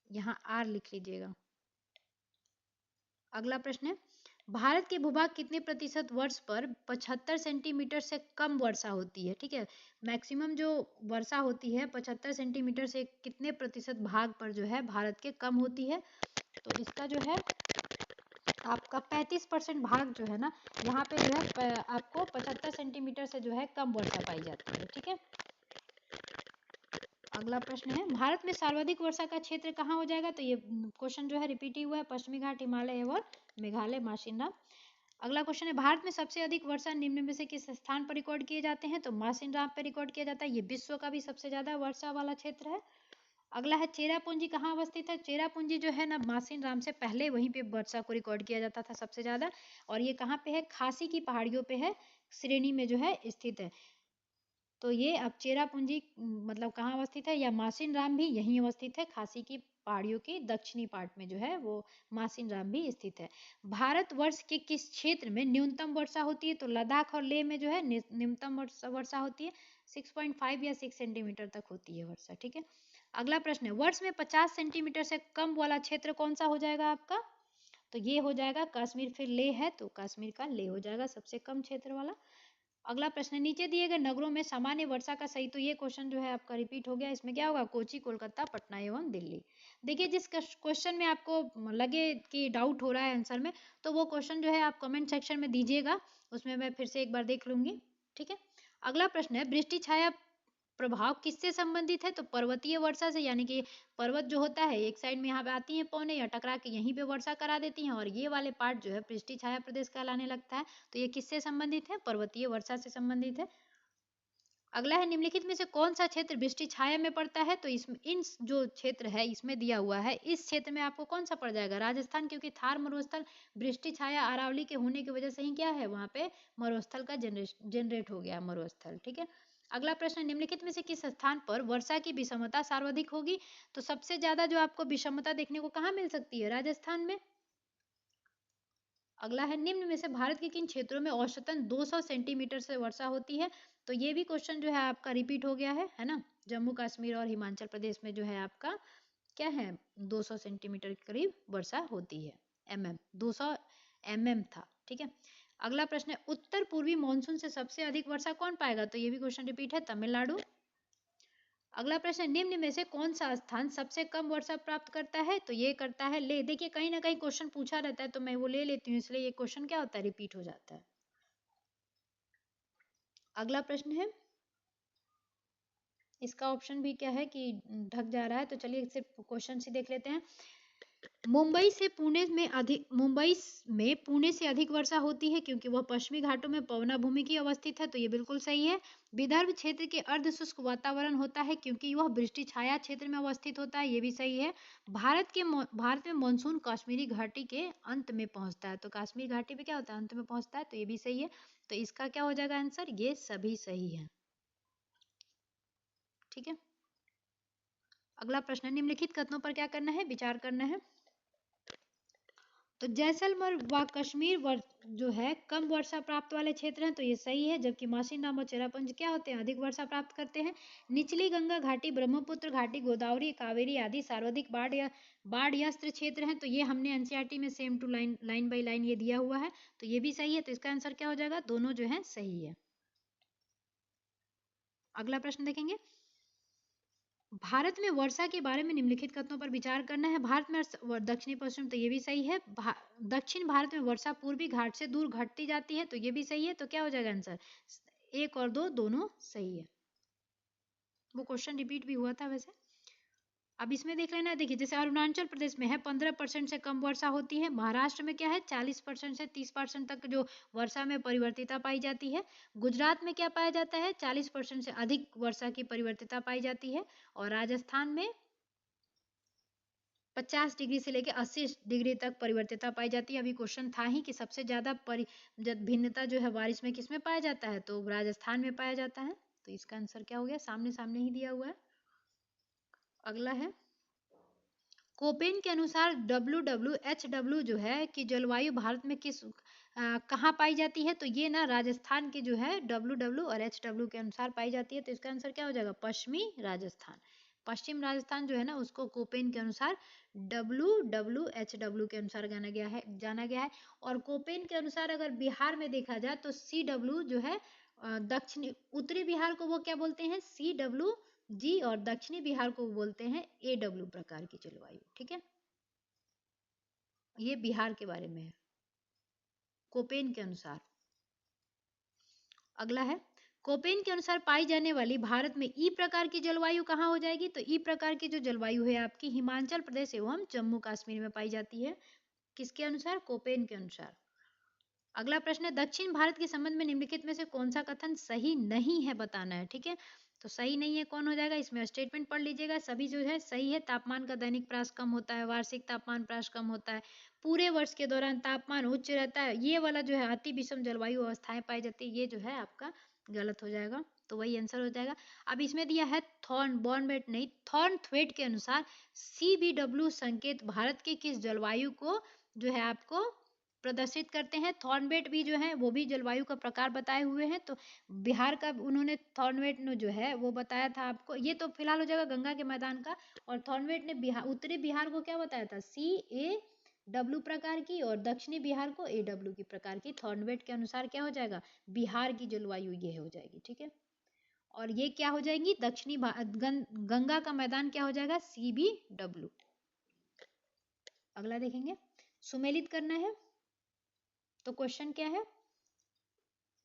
यहाँ आर लिख लीजिएगा। अगला प्रश्न है, भारत के भूभाग कितने प्रतिशत वर्ष पर 75 सेंटीमीटर से कम वर्षा होती है। ठीक है, मैक्सिमम जो वर्षा होती है 75 सेंटीमीटर से कितने प्रतिशत भाग पर जो है भारत के कम होती है, तो इसका जो है आपका 35% भाग जो है ना, यहाँ पे जो है आपको 75 सेंटीमीटर से जो है कम वर्षा पाई जाती है। ठीक है, अगला प्रश्न है, भारत में सर्वाधिक वर्षा का क्षेत्र कहाँ हो जाएगा, तो ये क्वेश्चन जो है रिपीट ही हुआ है, पश्चिमी घाट, हिमालय एवं मेघालय, माशिनराम। अगला क्वेश्चन है, भारत में सबसे अधिक वर्षा निम्न में से किस स्थान पर रिकॉर्ड किए जाते हैं, तो माशिनराम पर रिकॉर्ड किया जाता है, ये विश्व का भी सबसे ज्यादा वर्षा वाला क्षेत्र है। अगला है, चेरापूंजी कहाँ अवस्थित है। चेरापूंजी जो है ना, माशिनराम से पहले वहीं पे वर्षा को रिकॉर्ड किया जाता था सबसे ज्यादा, और ये कहाँ पे है, खासी की पहाड़ियों पे है, श्रेणी में जो है स्थित है। तो ये अब चेरापूंजी मतलब कहाँ अवस्थित है, या माशिनराम भी यहीं अवस्थित है, खासी की पहाड़ियों की दक्षिणी पार्ट में जो है वो माशिनराम भी स्थित है। भारत वर्ष के किस क्षेत्र में न्यूनतम वर्षा होती है, तो लद्दाख और लेह में जो है न्यूनतम वर्षा होती है, 6.5 या 6 सेंटीमीटर तक होती है वर्षा। ठीक है, अगला प्रश्न है, वर्ष में 50 सेंटीमीटर से कम वाला क्षेत्र कौन सा हो जाएगा आपका, तो ये हो जाएगा कश्मीर, फिर लेह है तो कश्मीर का लेह हो जाएगा सबसे कम क्षेत्र वाला। अगला प्रश्न, नीचे दिए गए नगरों में सामान्य वर्षा का सही, तो ये क्वेश्चन जो है आपका रिपीट हो गया, इसमें क्या होगा, कोची, कोलकाता, पटना एवं दिल्ली। देखिए, जिस क्वेश्चन में आपको लगे कि डाउट हो रहा है आंसर में, तो वो क्वेश्चन जो है आप कमेंट सेक्शन में दीजिएगा, उसमें मैं फिर से एक बार देख लूंगी। ठीक है, अगला प्रश्न है, वृष्टि छाया प्रभाव किससे संबंधित है, तो पर्वतीय वर्षा से, यानी कि पर्वत जो होता है एक साइड में यहाँ पे आती है पौने, या टकरा के यहीं पे वर्षा करा देती हैं, और ये वाले पार्ट जो है पृष्ठीय छाया प्रदेश कहलाने लगता है, तो ये किससे संबंधित है, पर्वतीय वर्षा से संबंधित है। अगला है, निम्नलिखित में से कौन सा क्षेत्र वृष्टि छाया में पड़ता है, तो इसमें इन जो क्षेत्र है इसमें दिया हुआ है, इस क्षेत्र में आपको कौन सा पड़ जाएगा, राजस्थान, क्योंकि थार मरुस्थल वृष्टि छाया अरावली के होने की वजह से ही क्या है, वहां पे मरुस्थल का जनरेट हो गया मरुस्थल। ठीक है, अगला प्रश्न, निम्नलिखित में से किस स्थान पर वर्षा की विषमता सर्वाधिक होगी, तो सबसे ज्यादा जो आपको विषमता देखने को कहाँ मिल सकती है, राजस्थान में। अगला है, निम्न में से भारत के किन क्षेत्रों में औसतन 200 सेंटीमीटर से वर्षा होती है, तो ये भी क्वेश्चन जो है आपका रिपीट हो गया है ना, जम्मू कश्मीर और हिमाचल प्रदेश में जो है आपका क्या है, 200 सेंटीमीटर के करीब वर्षा होती है, mm 200 mm था। ठीक है, अगला प्रश्न है, उत्तर पूर्वी मानसून से सबसे अधिक वर्षा कौन पाएगा, तो ये भी क्वेश्चन रिपीट है, तमिलनाडु। अगला प्रश्न, निम्न में से कौन सा स्थान सबसे कम वर्षा प्राप्त करता है? तो ये करता है ले। देखिए कहीं ना कहीं क्वेश्चन पूछा रहता है तो मैं वो ले लेती हूँ, इसलिए ये क्वेश्चन क्या होता है, रिपीट हो जाता है। अगला प्रश्न है, इसका ऑप्शन भी क्या है कि ढक जा रहा है, तो चलिए सिर्फ क्वेश्चन से देख लेते हैं। मुंबई में पुणे से अधिक वर्षा होती है क्योंकि वह पश्चिमी घाटों में पवना भूमि की अवस्थित है, तो ये बिल्कुल सही है। विदर्भ क्षेत्र के अर्ध शुष्क वातावरण होता है क्योंकि वह वृष्टि छाया क्षेत्र में अवस्थित होता है, ये भी सही है। भारत में मानसून कश्मीरी घाटी के अंत में पहुंचता है, तो कश्मीर घाटी पे क्या होता है, अंत में पहुंचता है, तो ये भी सही है। तो इसका क्या हो जाएगा आंसर, ये सभी सही है। ठीक है, अगला प्रश्न, निम्नलिखित कथनों पर क्या करना है, विचार करना है। तो जैसलमेर व कश्मीर जो है कम वर्षा प्राप्त वाले क्षेत्र हैं, तो ये सही है, जबकि मासीनाम और चेरापूंजी क्या होते हैं, अधिक वर्षा प्राप्त करते हैं। निचली गंगा घाटी, ब्रह्मपुत्र घाटी, गोदावरी, कावेरी आदि सर्वाधिक बाढ़ क्षेत्र हैं, तो ये हमने एनसीईआरटी में same to line by line ये दिया हुआ है, तो ये भी सही है। तो इसका आंसर क्या हो जाएगा, दोनों जो है सही है। अगला प्रश्न देखेंगे, भारत में वर्षा के बारे में निम्नलिखित कथनों पर विचार करना है। भारत में दक्षिणी पश्चिम, तो ये भी सही है। दक्षिण भारत में वर्षा पूर्वी घाट से दूर घटती जाती है, तो ये भी सही है। तो क्या हो जाएगा आंसर, 1 और 2 दोनों सही है। वो क्वेश्चन रिपीट भी हुआ था वैसे। अब इसमें देख लेना, देखिए जैसे अरुणाचल प्रदेश में है 15% से कम वर्षा होती है, महाराष्ट्र में क्या है 40% से 30% तक जो वर्षा में परिवर्तिता पाई जाती है, गुजरात में क्या पाया जाता है 40% से अधिक वर्षा की परिवर्तिता पाई जाती है, और राजस्थान में 50 डिग्री से लेकर 80 डिग्री तक परिवर्तिता पाई जाती है। अभी क्वेश्चन था ही कि सबसे ज्यादा भिन्नता जो है बारिश में किसमें पाया जाता है, तो राजस्थान में पाया जाता है। तो इसका आंसर क्या हो गया, सामने सामने ही दिया हुआ है। अगला है, कोपेन के अनुसार WWHW जो है कि जलवायु भारत में कहाँ पाई जाती है, तो ये ना राजस्थान के जो है WW और HW के अनुसार पाई जाती है, तो इसका आंसर क्या हो जाएगा, पश्चिमी राजस्थान। पश्चिम राजस्थान जो है ना उसको कोपेन के अनुसार WWHW के अनुसार जाना गया है। और कोपेन के अनुसार अगर बिहार में देखा जाए तो CW जो है दक्षिणी उत्तरी बिहार को वो क्या बोलते हैं, CWG, और दक्षिणी बिहार को बोलते हैं AW प्रकार की जलवायु। ठीक है, ये बिहार के बारे में है कोपेन के अनुसार। अगला है, कोपेन के अनुसार पाई जाने वाली भारत में ई प्रकार की जलवायु कहाँ हो जाएगी, तो ई प्रकार की जो जलवायु है आपकी हिमाचल प्रदेश एवं जम्मू कश्मीर में पाई जाती है, किसके अनुसार, कोपेन के अनुसार। अगला प्रश्न है, दक्षिण भारत के संबंध में निम्नलिखित में से कौन सा कथन सही नहीं है बताना है। ठीक है, तो सही नहीं है कौन हो जाएगा, इसमें स्टेटमेंट पढ़ लीजिएगा, सभी जो है सही है। तापमान का दैनिक प्रवास कम होता है, वार्षिक तापमान प्रवास कम होता है, पूरे वर्ष के दौरान तापमान उच्च रहता है, ये वाला जो है अति विषम जलवायु अवस्थाएं पाई जाती है, ये जो है आपका गलत हो जाएगा, तो वही आंसर हो जाएगा। अब इसमें दिया है बॉर्नवेट नहीं, थॉर्नथवेट के अनुसार CBW संकेत भारत के किस जलवायु को जो है आपको प्रदर्शित करते हैं। थॉर्नवेट भी जो है वो भी जलवायु का प्रकार बताए हुए हैं, तो बिहार का उन्होंने थॉर्नवेट जो है वो बताया था आपको, ये तो फिलहाल हो जाएगा गंगा के मैदान का, और थॉर्नवेट ने उत्तरी बिहार को क्या बताया था, CAW प्रकार की, और दक्षिणी बिहार को AW की प्रकार की। थॉर्नवेट के अनुसार क्या हो जाएगा, बिहार की जलवायु ये हो जाएगी। ठीक है, और ये क्या हो जाएगी, गंगा का मैदान क्या हो जाएगा, CBW। अगला देखेंगे, सुमेलित करना है, तो क्वेश्चन क्या है,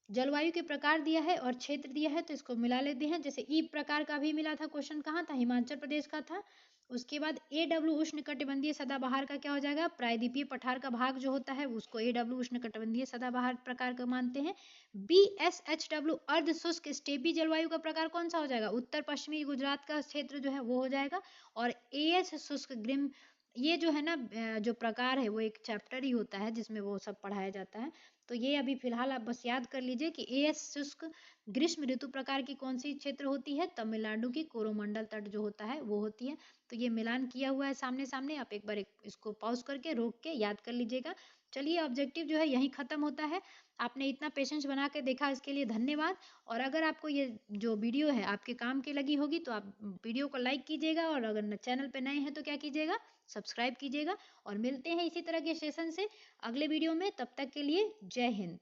जलवायु के प्रकार दिया है और क्षेत्र दिया है, तो इसको मिला लेते हैं। जैसे ई प्रकार का भी मिला था, क्वेश्चन कहाँ था, हिमाचल प्रदेश का था। उसके बाद AW उष्णकटिबंधीय सदाबहार का क्या हो जाएगा, प्रायद्वीपीय पठार का भाग जो होता है उसको AW उष्णकटिबंधीय सदाबहार प्रकार का मानते हैं। BSHW अर्ध शुष्क स्टेपी जलवायु का प्रकार कौन सा हो जाएगा, उत्तर पश्चिमी गुजरात का क्षेत्र जो है वो हो जाएगा। और AS शुष्क ग्रीम, ये जो है ना जो प्रकार है वो एक चैप्टर ही होता है जिसमें वो सब पढ़ाया जाता है, तो ये अभी फिलहाल आप बस याद कर लीजिए कि AS शुष्क ग्रीष्म ऋतु प्रकार की कौन सी क्षेत्र होती है, तमिलनाडु की कोरोमंडल तट जो होता है वो होती है। तो ये मिलान किया हुआ है सामने सामने, आप एक बार इसको पॉज करके रोक के याद कर लीजिएगा। चलिए ऑब्जेक्टिव जो है यहीं खत्म होता है। आपने इतना पेशेंस बना के देखा, इसके लिए धन्यवाद। और अगर आपको ये जो वीडियो है आपके काम की लगी होगी तो आप वीडियो को लाइक कीजिएगा, और अगर चैनल पे नए हैं तो क्या कीजिएगा, सब्सक्राइब कीजिएगा। और मिलते हैं इसी तरह के सेशन से अगले वीडियो में, तब तक के लिए जय हिंद।